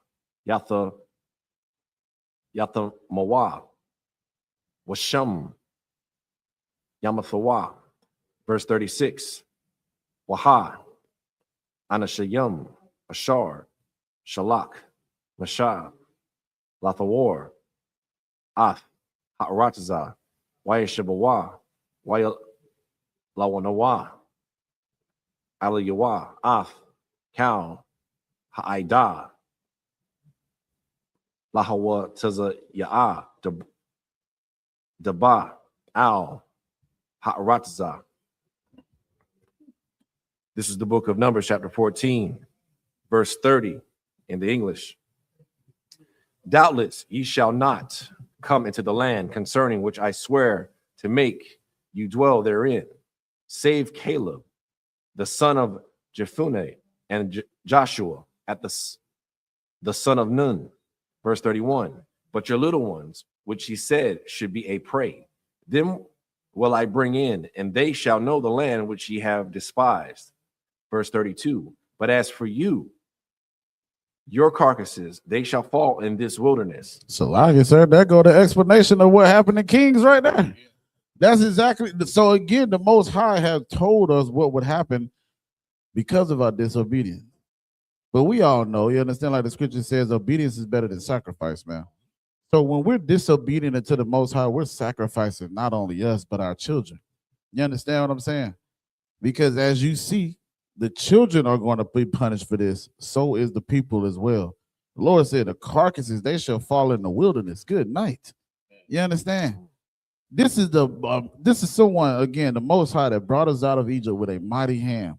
Yatha Mawah, Washam, Yamathawa. Verse 36. Waha, Anashayum, Ashar, Shalak, Mashah, Lathawar, Af, Ha'arataza, Wayashabawa, Wayalawanawa, Aliyawa, Af, Kal, Ha'ida, Lahawa Taza Ya'a, Daba, Al, Ha'arataza. This is the book of Numbers, chapter 14, verse 30 in the English. Doubtless ye shall not come into the land concerning which I swear to make you dwell therein, save Caleb, the son of Jephunneh, and Joshua at the son of Nun. Verse 31. But your little ones, which he said should be a prey, them will I bring in, and they shall know the land which ye have despised. Verse 32. But as for you, your carcasses, they shall fall in this wilderness. So, like I said, that go the explanation of what happened in Kings right there. That's exactly. So again, the Most High has told us what would happen because of our disobedience. But we all know, you understand, like the scripture says, obedience is better than sacrifice, man. So when we're disobedient to the Most High, we're sacrificing not only us, but our children. You understand what I'm saying? Because as you see, the children are going to be punished for this. So is the people as well. The Lord said, the carcasses, they shall fall in the wilderness. Good night. You understand? This is someone, again, the Most High that brought us out of Egypt with a mighty hand.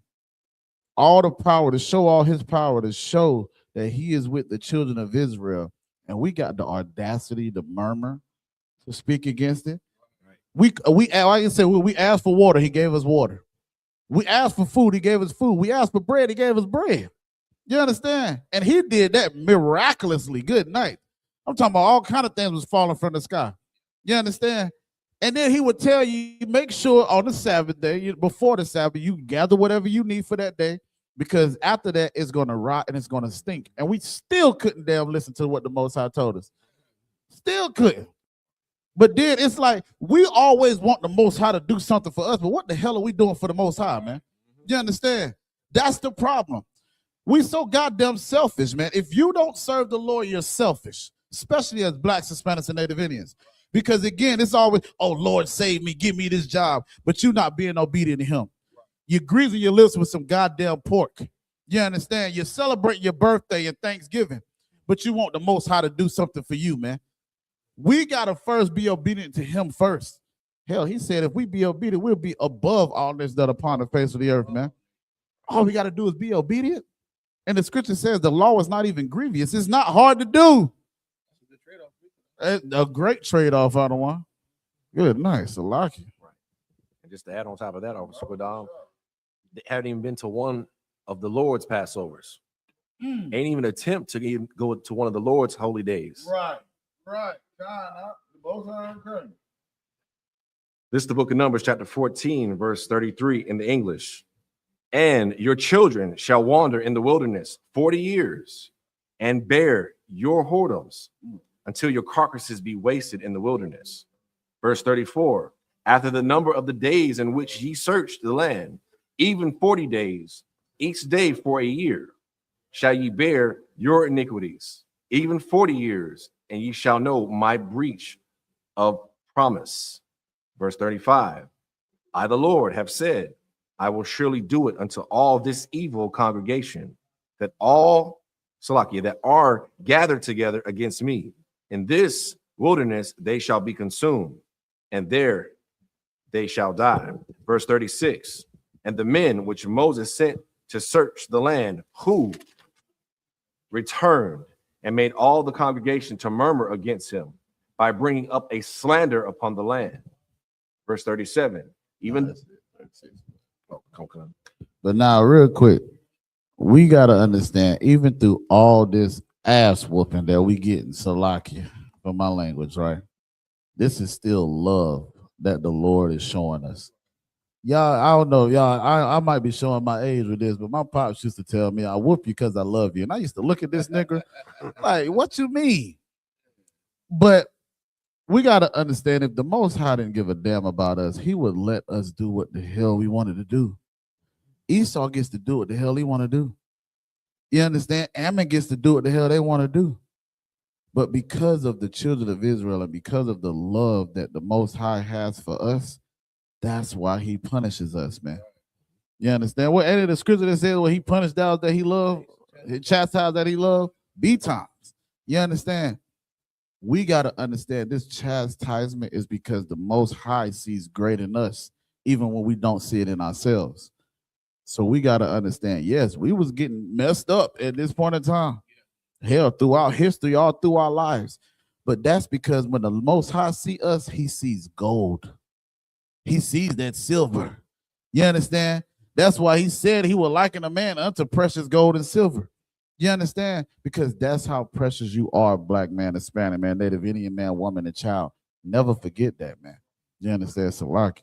All the power to show all his power, to show that he is with the children of Israel. And we got the audacity to murmur, to speak against it. Like I said, we asked for water, he gave us water. We asked for food, he gave us food. We asked for bread, he gave us bread. You understand? And he did that miraculously. Good night. I'm talking about all kind of things was falling from the sky. You understand? And then he would tell you, make sure on the Sabbath day, before the Sabbath, you gather whatever you need for that day. because after that it's going to rot and it's going to stink. And we still couldn't damn listen to what the Most High told us. Still couldn't. But then it's like we always want the Most High to do something for us, but what the hell are we doing for the Most High, man? You understand? That's the problem. We so goddamn selfish, man. If you don't serve the Lord, you're selfish, especially as Blacks, Hispanics, and Native Indians. Because again, it's always, oh, Lord, save me, give me this job, but you're not being obedient to him. You're greasing your lips with some goddamn pork. You understand? You're celebrating your birthday and Thanksgiving, but you want the Most High to do something for you, man. We got to first be obedient to him first. Hell, he said if we be obedient, we'll be above all this that upon the face of the earth, man. All we got to do is be obedient. And the scripture says the law is not even grievous. It's not hard to do. A great trade-off out of one. Good, nice. I like it. And just to add on top of that, Officer, they haven't even been to one of the Lord's Passovers. Ain't even attempt to even go to one of the Lord's holy days. Right. This is the book of Numbers, chapter 14, verse 33 in the English. And your children shall wander in the wilderness 40 years and bear your whoredoms until your carcasses be wasted in the wilderness. Verse 34, after the number of the days in which ye searched the land, even 40 days, each day for a year, shall ye bear your iniquities, even 40 years, and ye shall know my breach of promise. Verse 35, I, the Lord, have said, I will surely do it unto all this evil congregation that all Salakia that are gathered together against me. In this wilderness they shall be consumed, and there they shall die. Verse 36, and the men which Moses sent to search the land, who returned and made all the congregation to murmur against him by bringing up a slander upon the land. Verse 37, even But now, real quick, we got to understand, even through all this ass whooping that we get in Salakia, for my language, right? This is still love that the Lord is showing us. Y'all, I don't know, y'all, I might be showing my age with this, but my pops used to tell me, I whoop you because I love you. And I used to look at this nigga like, what you mean? But we got to understand, if the Most High didn't give a damn about us, he would let us do what the hell we wanted to do. Esau gets to do what the hell he want to do. You understand? Ammon gets to do what the hell they want to do. But because of the children of Israel and because of the love that the Most High has for us, that's why he punishes us, man. You understand? What any of the scripture that says, well, he punished those that he loved, he chastised that he loved, be times. You understand? We got to understand this chastisement is because the Most High sees great in us, even when we don't see it in ourselves. So we got to understand, yes, we was getting messed up at this point in time. Hell, throughout history, all through our lives. But that's because when the Most High see us, he sees gold. He sees that silver. You understand? That's why he said he will liken a man unto precious gold and silver. You understand? Because that's how precious you are, black man, Hispanic man, Native Indian man, woman, and child. Never forget that, man. You understand? So like.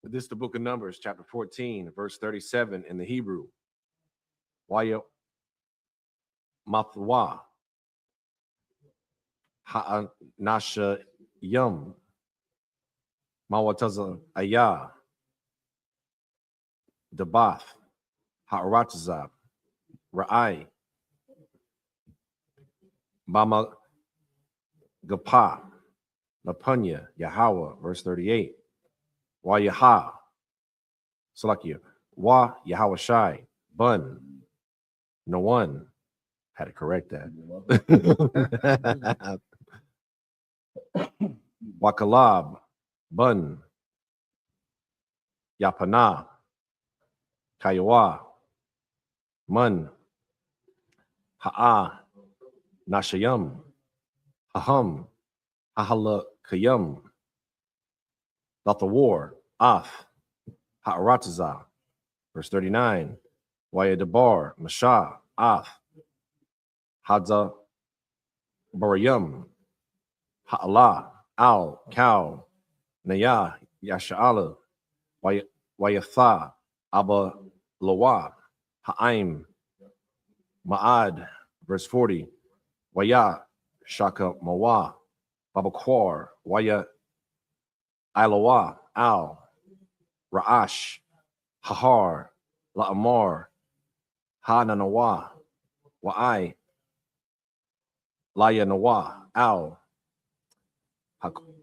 This is the book of Numbers, chapter 14, verse 37 in the Hebrew. YAHANNA Yum Mawataza Ayah Dabath Ha'aratazab Ra'ai Bama Gapa Lapunya Yahweh, verse 38. Wayaha Salakia Wa Yahweh Shai Bun No one had to correct that. Wakalab Bun Yapana Kayawa Mun Ha'a Nashayam Haham Hahala Kayam Not the war Af Ha'arataza, verse 39. Wayadabar Masha Af Hadza Barayam Ha'ala Al Cow Naya Yasha'ala Wayatha Abba Lawa, Ha'aim, Ma'ad, verse 40, Waya, Shaka Mawa, Babakwar, Waya, Ilawa, Al, Ra'ash, Hahar, La'amar, Hananawa, Wa'ai, Laya Nawa, Al,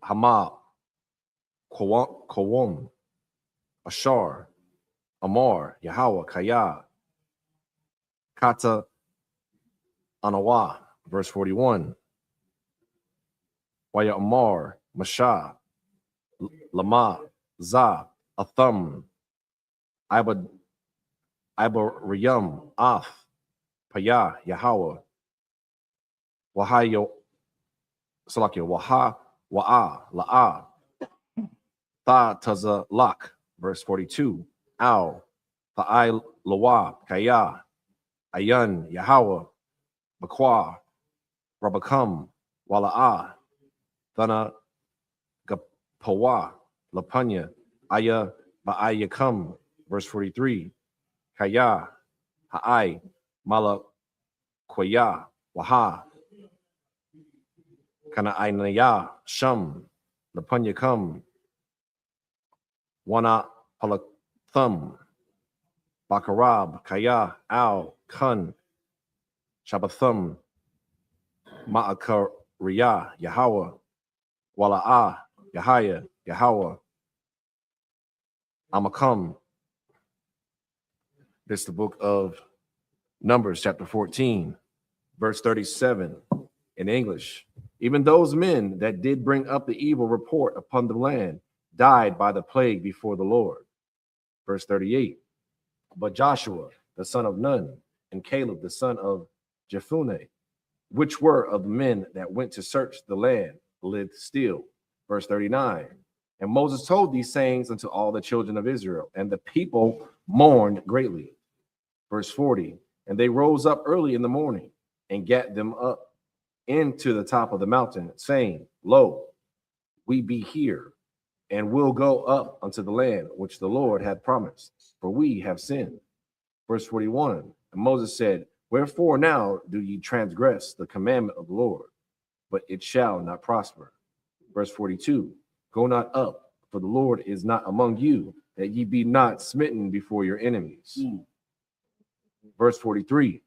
Hama, Kawam, Ashar, Amar, Yahweh, Kaya, Kata, Anawa, verse 41, Waya Amar, Masha, Lama, Za, Atham, Ibariyam, Af, Paya, Yahweh, Wahayo, Salakia, Waha, Wa'a, La'a, Tha Taza Lak, verse 42, Al, Tha'ai Lawa, Kaya, Ayan, Yahweh, Bakwa, Rabakam, Wala'a, Thana Gapawa, Lapanya, Aya, Ba'ayakam, verse 43, Kaya, Ha'ai, Mala Kwaya, Waha, Kana Ainaya, Sham, Lapanya Kam, Wana Palathum, Bakarab, Kaya, Al, Kun, Shabbathum, Ma'akariya, Yahweh, Wala'a, Yahaya, Yahweh, Amakam. This is the book of Numbers, chapter 14, verse 37 in English. Even those men that did bring up the evil report upon the land died by the plague before the Lord. Verse 38. But Joshua, the son of Nun, and Caleb, the son of Jephunneh, which were of the men that went to search the land, lived still. Verse 39. And Moses told these sayings unto all the children of Israel, and the people mourned greatly. Verse 40. And they rose up early in the morning and gat them up into the top of the mountain, saying, Lo, we be here, and will go up unto the land which the Lord hath promised, for we have sinned. Verse 41. And Moses said, Wherefore now do ye transgress the commandment of the Lord? But it shall not prosper. Verse 42. Go not up, for the Lord is not among you, that ye be not smitten before your enemies. Verse 43.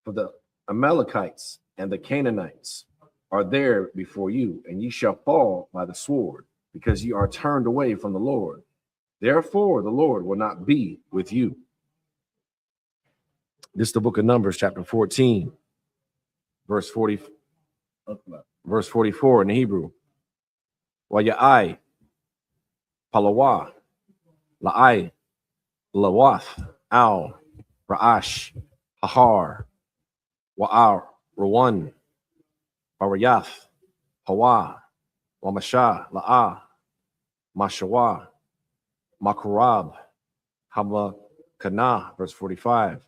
For the Amalekites and the Canaanites are there before you, and ye shall fall by the sword, because ye are turned away from the Lord. Therefore the Lord will not be with you. This is the book of Numbers, chapter 14, verse 44 in the Hebrew. Wayai, Palawa, La'ai, Lawath, Al, Ra'ash, Hahar, Wa'ar, Rawan, Barayath, Hawa, Wamasha, La'a, Mashawa, Makurab, Hamakana, verse 45.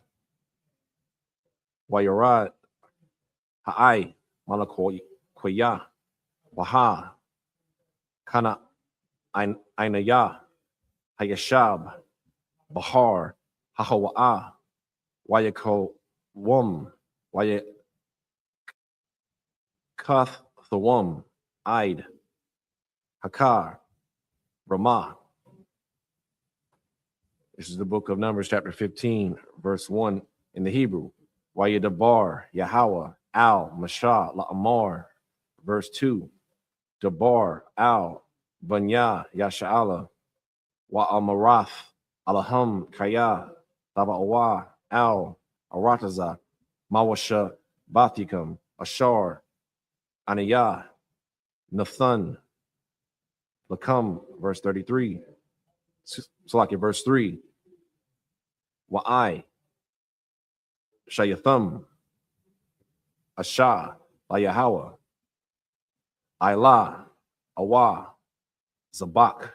Wayarad, Ha'ai, Malakoya, Waha, Kana Ainaya, Hayashab, Bahar, Hahawa'a, Wayako Wum, Wayakath Thawum, Ide, Hakar, Ramah. This is the book of Numbers, chapter 15, verse 1 in the Hebrew. Wayadabar, Yahweh, Al, Mashah, La'amar, verse 2. Dabar, Al, Banya, Yasha'ala, Wa'amarath, Alaham, Kaya, Taba'awa, Al, Arataza, Mawasha, Bathikam, Ashar, Aniyah, Nathan, Lakam, verse 33. Salaki, verse 3. Wa'ai, Shayatham, Asha, Layahawa, Ayla, Awa, Zabak,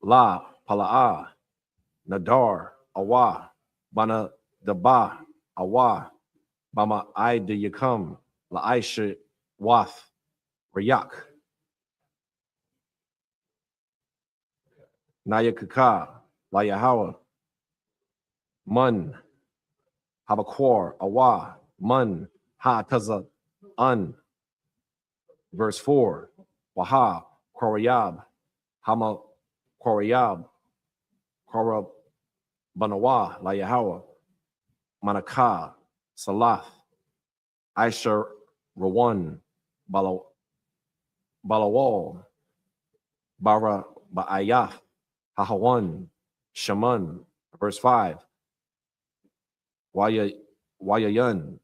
La, Pala'a, Nadar, Awa, Bana, Daba, Awa, Bama, I de Yakam, La Aisha, Wath, Rayak, Nayakaka, La Yahawa, mun, habakwar, awa, mun, ha taza, un. Verse 4, waha, korayab, hama, korayab, korab, banawa, la Yahweh, manaka, salath, aisha, rawan, balawal, bara, ba'ayaf, hahawan, shaman. Verse 5, wayayan,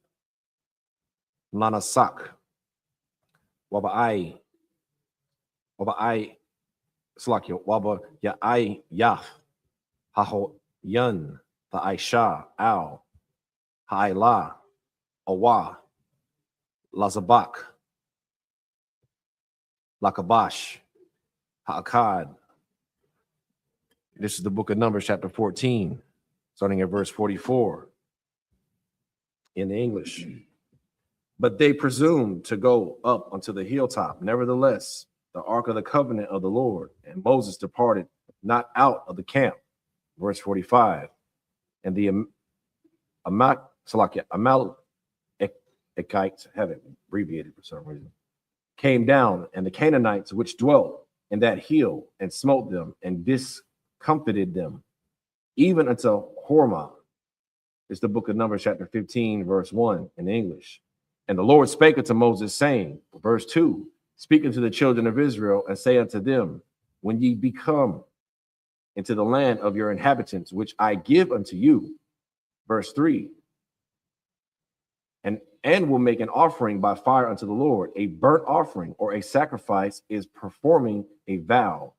lanasak, waba'ai, slakya, waba ya'ai yaf, hahoyan, the aisha, al, ha'ila, awa, lazabak, lakabash, ha'akad. This is the book of Numbers, chapter 14, starting at verse 44 in the English. But they presumed to go up unto the hilltop. Nevertheless, the ark of the covenant of the Lord, and Moses departed not out of the camp. Verse 45. And the Amalekites, have it abbreviated for some reason, came down, and the Canaanites which dwelt in that hill, and smote them, and discomfited them, even unto Hormah. It's the book of Numbers, chapter 15, verse 1 in English. And the Lord spake unto Moses, saying, verse 2, speak unto the children of Israel, and say unto them, when ye be come into the land of your inhabitants, which I give unto you, verse 3, and will make an offering by fire unto the Lord. A burnt offering or a sacrifice is performing a vow,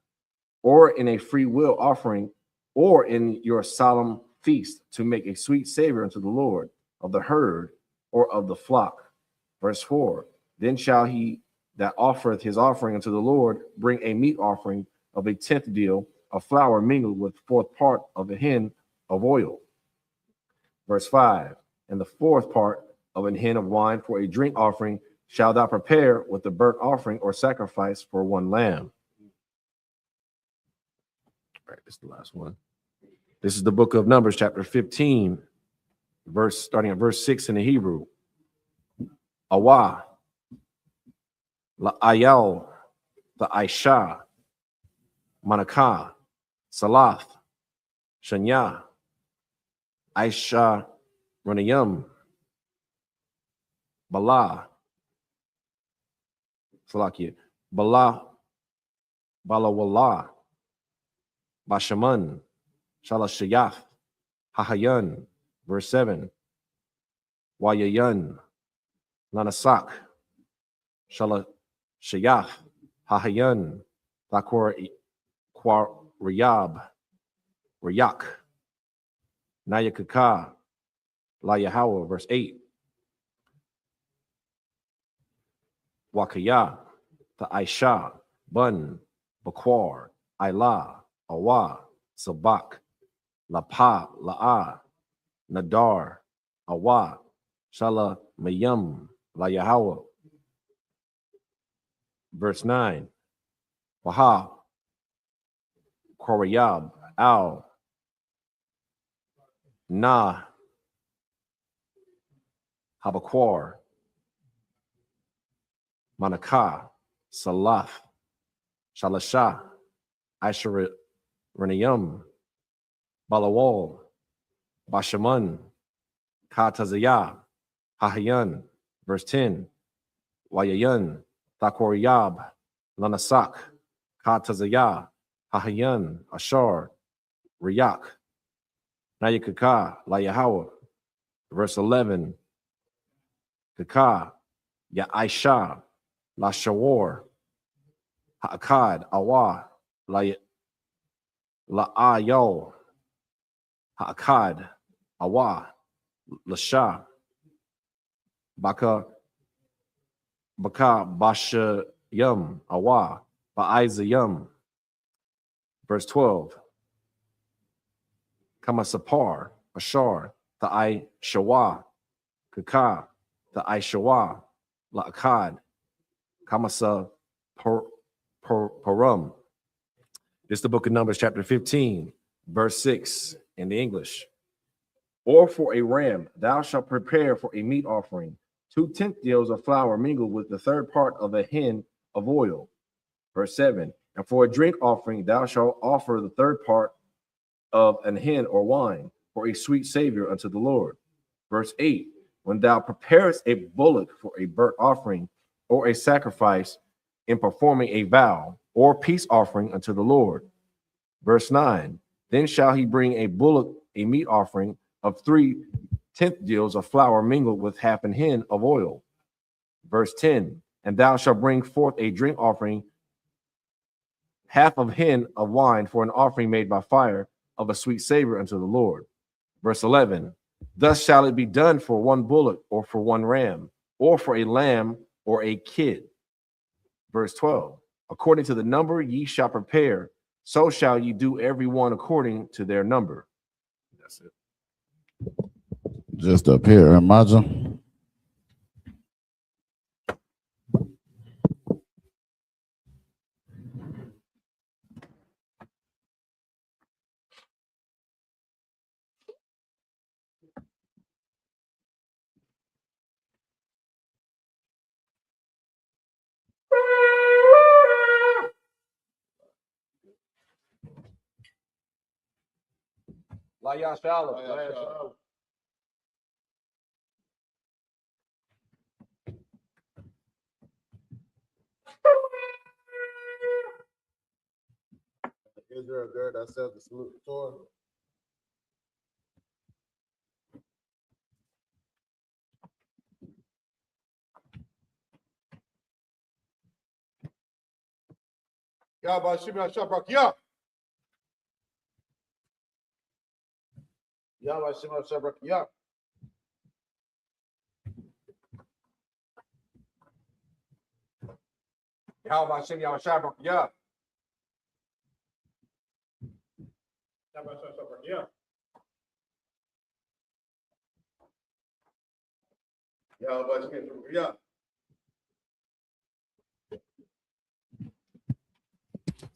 or in a free will offering, or in your solemn feast, to make a sweet savor unto the Lord of the herd or of the flock. Verse 4, then shall he that offereth his offering unto the Lord bring a meat offering of a 10th deal of flour mingled with 4th part of a hin of oil. Verse 5, and the 4th part of an hin of wine for a drink offering shall thou prepare with the burnt offering or sacrifice for one lamb. All right, this is the last one. This is the book of Numbers, chapter 15, starting at verse 6 in the Hebrew. Awa, la'ayal, the Aisha, manaka, salath, shanya, Aisha, ranayam, bala, salakia, bala, balawala, bashaman, shalashayaf, hahayan. Verse 7, wayayan, lanasak, shalashayaf, hahayan, lakor riyab, riyak, nayakaka, la Yahweh. Verse 8, wakaya, the Aisha, bun, bakwar, Ila, awa, sabak, lapa, la'a, nadar, awa, shala mayam, la Yahweh. Verse 9, waha, korayab, al, na, habakwar, manaka, salaf, shalasha, aisharanayam, balawal, bashaman, katazaya, hahayan. Verse 10, wayayan, thakoriyab, lanasak, katazaya, hahayan, ashar, riyak, nayakaka, la Yahweh. Verse 11, kaka, ya Aisha, la shawar, ha'akad, awa, la ayol, ha'akad, awa, lasha, baka basha yum, awa, ba'aiza yum. Verse 12, kamasapar, ashar, ta'ai shawa, kaka, ta'ai shawa, la'akad, kamasa parum. This is the book of Numbers, chapter 15, verse 6 in the English. or for a ram, thou shalt prepare for a meat offering 2/10 deals of flour mingled with the third part of a hin of oil. Verse 7. And for a drink offering, thou shalt offer the third part of an hin or wine for a sweet savior unto the Lord. Verse 8. When thou preparest a bullock for a burnt offering or a sacrifice in performing a vow or peace offering unto the Lord. Verse 9. Then shall he bring a bullock, a meat offering of 3/10 deals of flour mingled with half an hin of oil. Verse 10. And thou shalt bring forth a drink offering, half of hin of wine for an offering made by fire of a sweet savor unto the Lord. Verse 11. Thus shall it be done for one bullock or for one ram or for a lamb or a kid. Verse 12. According to the number ye shall prepare, so shall ye do every one according to their number. That's it. Just up here, imagine. YAHANNA. Israel, gird thyself to salute the Torah. YAHANNA. YAHANNA.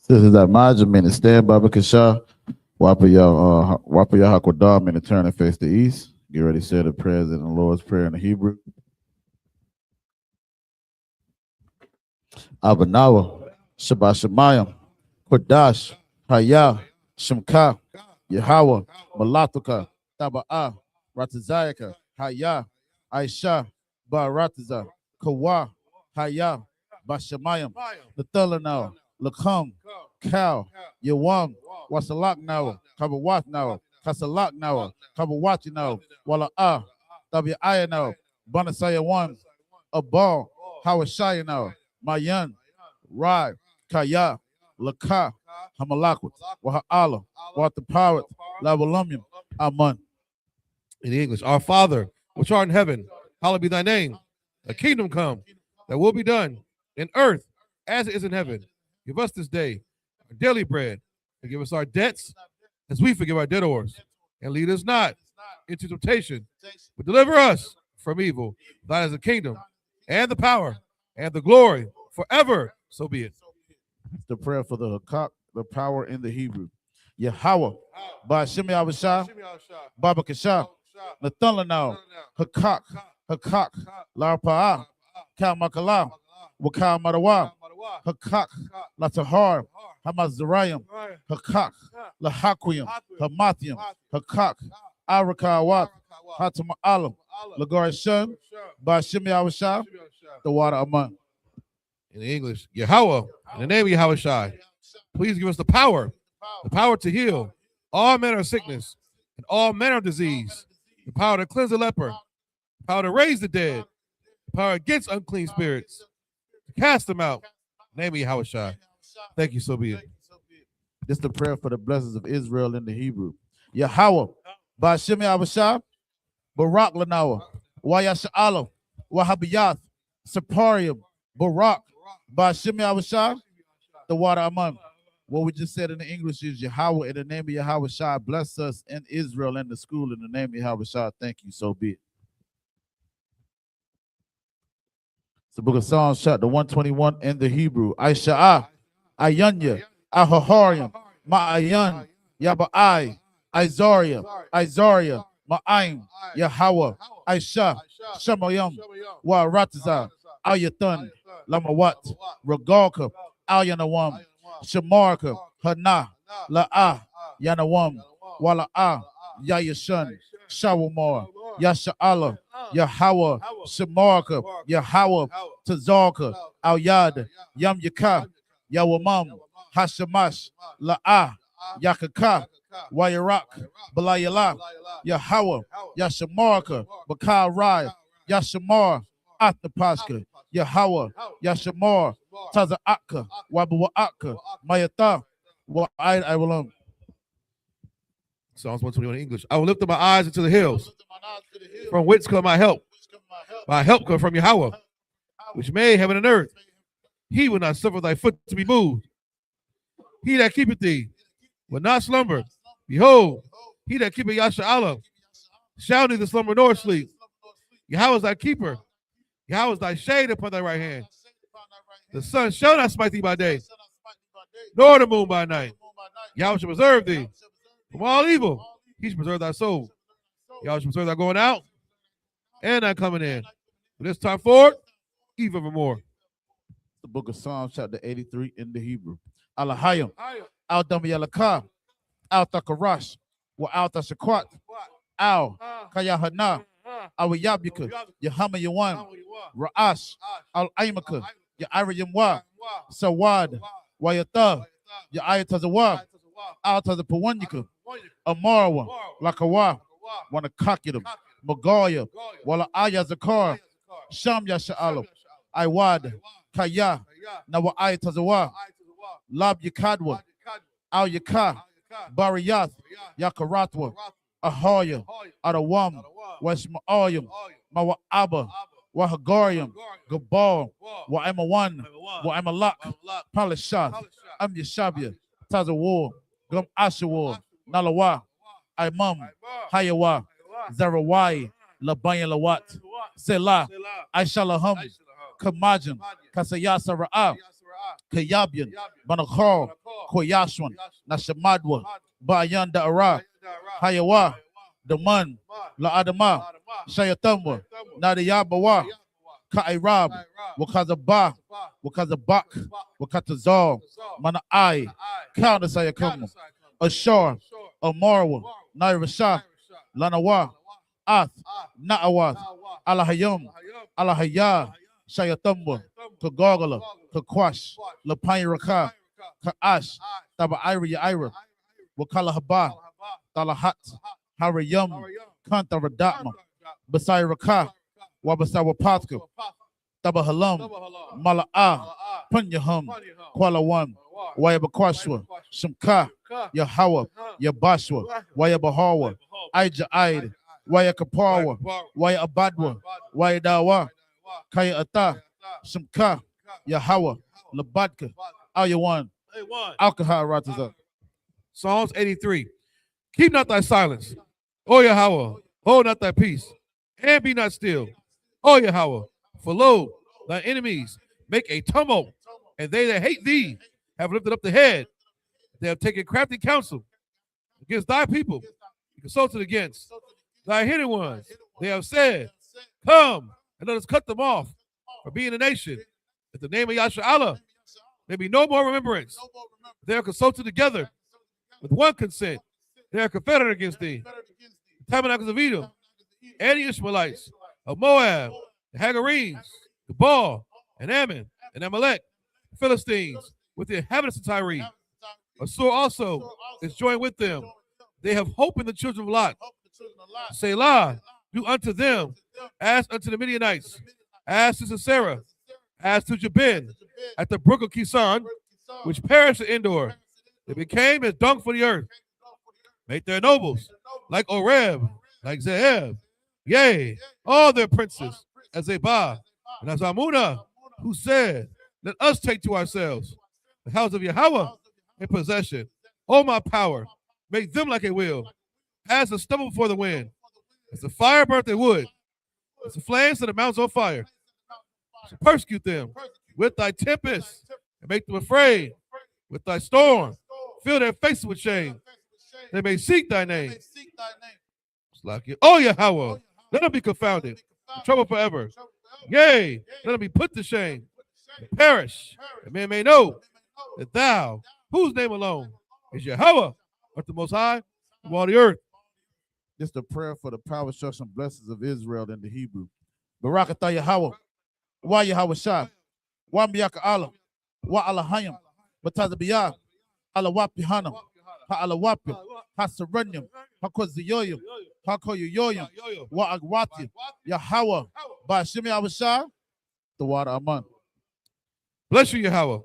This is that Majah meaning stand Baba Kasha. Wapa Yah Hakwadam meaning turn and face the east. Get ready to say the prayers in the Lord's Prayer in the Hebrew. Abanawa, Shabbat Shemayim, Kodash, Hayah, Shemka, Yahweh, Malatuka, Taba'ah, Ratazayaka, Hayah, Aisha, Baratiza, Kawa, Hayah, Bashamayim, Nathalanao, Lakam, Cow, Yawam, Wasalak now, Kabawat now, Kasalak now, Kabawati now, Wala'ah, Tabi'aya now, Banasaya one, Abal, Hawashaya now, Mayan, Rai, Kaya, Laka, Hamalakwat, Waha'ala, Wataparat, Lavalumyam, Aman. In English, our Father, which art in heaven, hallowed be thy name. A kingdom come, that will be done in earth as it is in heaven. Give us this day our daily bread, and give us our debts as we forgive our debtors. And lead us not into temptation, but deliver us from evil. Thine is the kingdom, and the power, and the glory, forever. So be it. The prayer for the Hakak, the power in the Hebrew. Yahweh, Ba'Shem Yahweh, Baba Kasha, Nathalanao, Hakak, Hakak, Larpa'ah, Kalmakala, Wakal Marawa, Hakak, Latahar, Hamazarayim, Hakak, Lahakwim, Hamathium, Hakak, Arakawat, Hatama'alam, Lagarishun, Ba'Shem Yahweh, the water among. In English, Yahweh, in the name of Yahweh Shai, please give us the power to heal all manner of sickness and all manner of disease, the power to cleanse the leper, the power to raise the dead, the power against unclean spirits, to cast them out. In the name of Yahweh Shai. Thank you, so be it. This is the prayer for the blessings of Israel in the Hebrew. Yahweh, Ba'Shem Yahweh, Barak Lanawa, Wayasha'alam, Wahabiyath, Saparium, Barak, Ba'Shem Yahweh, the water among. What we just said in the English is Yahweh, in the name of Yahweh Shai, bless us in Israel and the school in the name of Yahweh Shai. Thank you, so be it. It's the book of Psalms, chapter 121 in the Hebrew. Aisha'ah, Ayanya, Ahahariam, Ma'ayan, Yaba'ai, Isaiah, Ma'aim, Yahweh, Aisha, Shemayam, Wa Rataza, Ayathan, Lamawat, Regalka, Alyanawam, Shamarka, Hana, La'ah, Yanawam, Wala'ah, Yayashan, Shawamar, Yasha'ala, Yahweh, Shamarka, Yahweh, Tazarka, Al Yad, Yam Yaka, Yawamam, Hashamash, La'ah, Yakaka, Wayarak, Balayala, Yahweh, Yashamarka, Bakal Rai, Yashamar, Athapaska, Yahweh, Yashamar, Taza'aka, Wabu'aka, Mayata, Wa'id Iwalam. Psalms 121 in English. I will lift up my eyes into the hills. From whence come my help? My help comes from Yahweh, which made heaven and earth. He will not suffer thy foot to be moved. He that keepeth thee will not slumber. Behold, he that keepeth Yasha'Allah shall neither slumber nor sleep. Yahweh is thy keeper. Yahweh is thy shade upon thy right hand. The sun shall not smite thee by day, nor the moon by night. Yahweh shall preserve thee from all evil. He shall preserve thy soul. Yahweh shall preserve thy going out and thy coming in. From this time forward, even evermore. The book of Psalms, chapter 83 in the Hebrew. Alahayim, Al Damayalaka, Al Takarash, Wa Al Tashakwat, Al Kayahana, Al Yabika, Yahama Yawan, Ra'ash, Al Aimaka, Ya'ariyamwa, Sawad, Wayata, Ya'ayatazawa, Al Tazapawanyika, Amarwa, Lakawa, Wanakakidim, Magaya, Wala Ayazakar, Sham Yasha'alam, Iwad, Kaya, Nawa Ayatazawa, Lab Yakadwa, Al Yaka, Bariyath, Yakaratwa, Ahoya, Adawam, Washma'ayam, Mawa Abba, Wahagariam, Gabal, Wa'emawan, Wa'emalak, Palishath, Am Yashabia, Tazawar, Gum Ashawar, Nalawa, Imam, Hayawa, Zarawai, Labayan Lawat, Selah, Aishalaham, Kamajan, Kasayasa Ra'a, Kayabian, Banakar, Koyashwan, Nashamadwa, Bayanda Ara, Hayawa, Daman, La Adama, Shayatamwa, Nadiyabawa, Kairab, Wakazaba, Wakazabak, Wakatazal, Mana'ai, Counter Ashar, Amarwa, Nairashah, Lanawa, Ath, Na'awath, Alahayam, Alahaya, Shayatamwa, Kagogala, Kakwash, Lapayiraka, Kaash, Taba Ira, Wakalahaba, Talahat, Harayam, Kantaradatma, Basiraka, Wabasawapatka, Tabahalam, Mala'a, Punyaham, Kualawan, Wayabakwashwa, Shumka, Yahweh, Yabashwa, Wayabahawa, Aija Aid, Wayakapawa, Wayabadwa, Wayadawa, Kaya Ata, Shumka, Yahweh, Labadka, Ayawan, Alcohol Rataza. Psalms 83. Keep not thy silence, O Yahweh, hold not thy peace, and be not still, O Yahweh, for lo, thy enemies make a tumult, and they that hate thee have lifted up the head. They have taken crafty counsel against thy people, consulted against thy hidden ones. They have said, come, and let us cut them off for being a nation, that the name of Yasha'Allah may be no more remembrance. They are consulted together with one consent. They are confederate against thee. The tabernacles of Edom, and the Ishmaelites, of Moab, the Hagarenes, the Baal, and Ammon, and Amalek, the Philistines, with the inhabitants of Tyre. Assur also is joined with them. They have hope in the children of Lot. Selah, do unto them as unto the Midianites, as to Sisera, as to Jabin, at the brook of Kison, which perished at Endor. They became as dung for the earth. Make their nobles like Oreb, like Zeheb, yea, all their princes as Zebah, and as Amunah, who said, let us take to ourselves the house of Yahweh in possession. O my power, make them like a wheel, as the stubble before the wind, as the fire burnt their wood, as the flames of the mountains on fire. So persecute them with thy tempest, and make them afraid with thy storm. Fill their faces with shame. They may seek thy name. Like it. Oh, Yahweh, let them be confounded, trouble forever. Yea, let them be put to shame, perish, that man may know that thou, whose name alone is Yahweh, art the Most High of all the earth. This is the prayer for the power, structure, and blessings of Israel in the Hebrew. Barakatah Yahweh, Wa Yahweh Shah, Wa Miyaka Allah, Wa Alahayim, Batazabiyah, Allah YAHANNA, Ha Allah YAHANNA, Ha Serenium, Ha Koziyoyim, Ha Koyoyoyim, Wa Agwati, Yahweh, Bashimi Awashah, the water Aman. Bless you, Yahweh,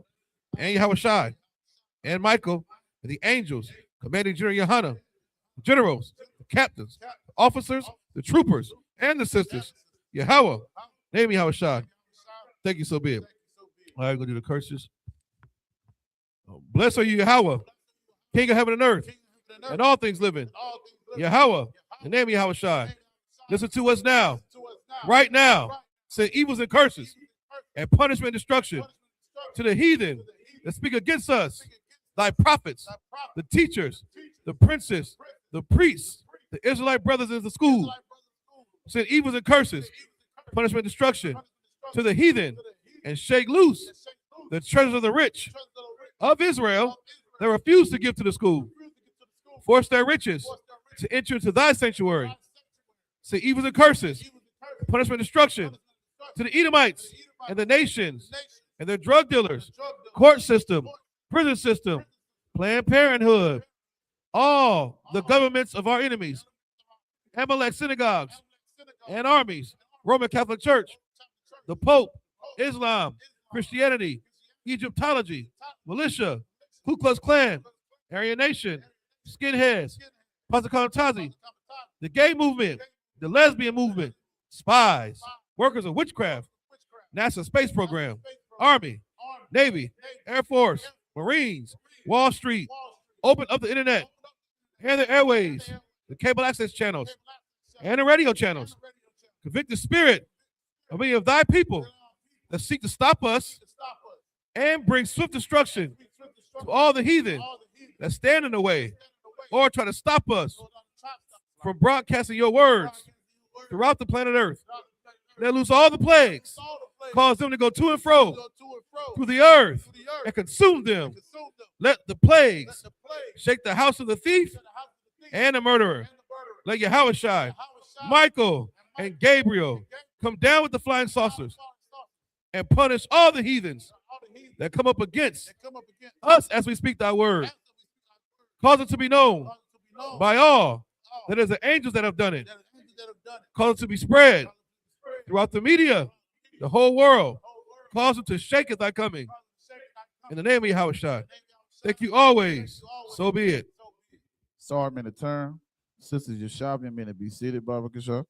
and Yahweh Shai, and Michael, and the angels, commanding General YAHANNA, the generals, the captains, the officers, the troopers, and the sisters. Yahweh, name Yahweh Shai. Thank you, so be it. All right, go do the curses. Blessed are you, Yahweh, King of heaven and earth, and all things living. Yahweh, the name of Yahweh Shai. Listen to us now, right now. Send evils and curses and punishment and destruction to the heathen that speak against us, thy prophets, the teachers, the princes, the priests, the Israelite brothers in the school. Send evils and curses, punishment and destruction to the heathen, and shake loose the treasures of the rich of Israel that refuse to give to the school. Force their riches to enter into thy sanctuary. Say evils and curses, punishment and destruction to the Edomites and the nations and their drug dealers, court system, prison system, Planned Parenthood, all the governments of our enemies, Amalek synagogues and armies, Roman Catholic Church, the Pope, Islam, Christianity, Egyptology, militia, Ku Klux Klan, Aryan Nation, skinheads, Passacontazi, the gay movement, the lesbian movement, spies, workers of witchcraft, NASA space program, Army, Navy, Air Force, Marines, Wall Street, open up the internet and the airways, the cable access channels, and the radio channels. Convict the spirit of many of thy people that seek to stop us and bring swift destruction to all the heathen that stand in the way or try to stop us from broadcasting your words throughout the planet Earth. Let loose all the plagues, cause them to go to and fro through the earth and consume them. Let the plagues shake the house of the thief and the murderer. Let Yahweh Shai, Michael, and Gabriel come down with the flying saucers and punish all the heathens that come up against us as we speak thy word. Cause it to be known by all that it is the angels that have done it. Cause it to be spread throughout the media, the whole world. Cause it to shake at thy coming. In the name of Yahweh Shai. Thank you always. So be it. Sorry, minute turn. Sisters, you're shopping. Minute be seated, Baba Kishar.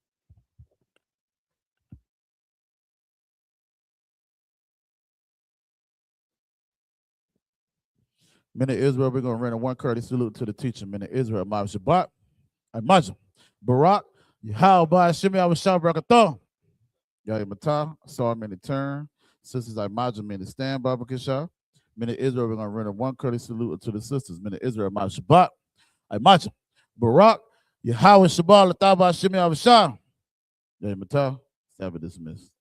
Minute Israel, we're going to render one courteous salute to the teacher. Minute Israel, my Shabbat, Imagine, Barak, Yahweh, Shemi, I was Shabbat, Brakathon. Yahweh Matah, sorry, minute turn. Sisters, Imagine, minute stand, Baba Kishar. Minute Israel, we're going to render one courteous salute to the sisters. Minute Israel, my Shabbat, Imagine, Barak, Yahweh, Shabbat, Lataba, Shemi, I was Shabbat. Yahweh Matah, Sabbath dismissed.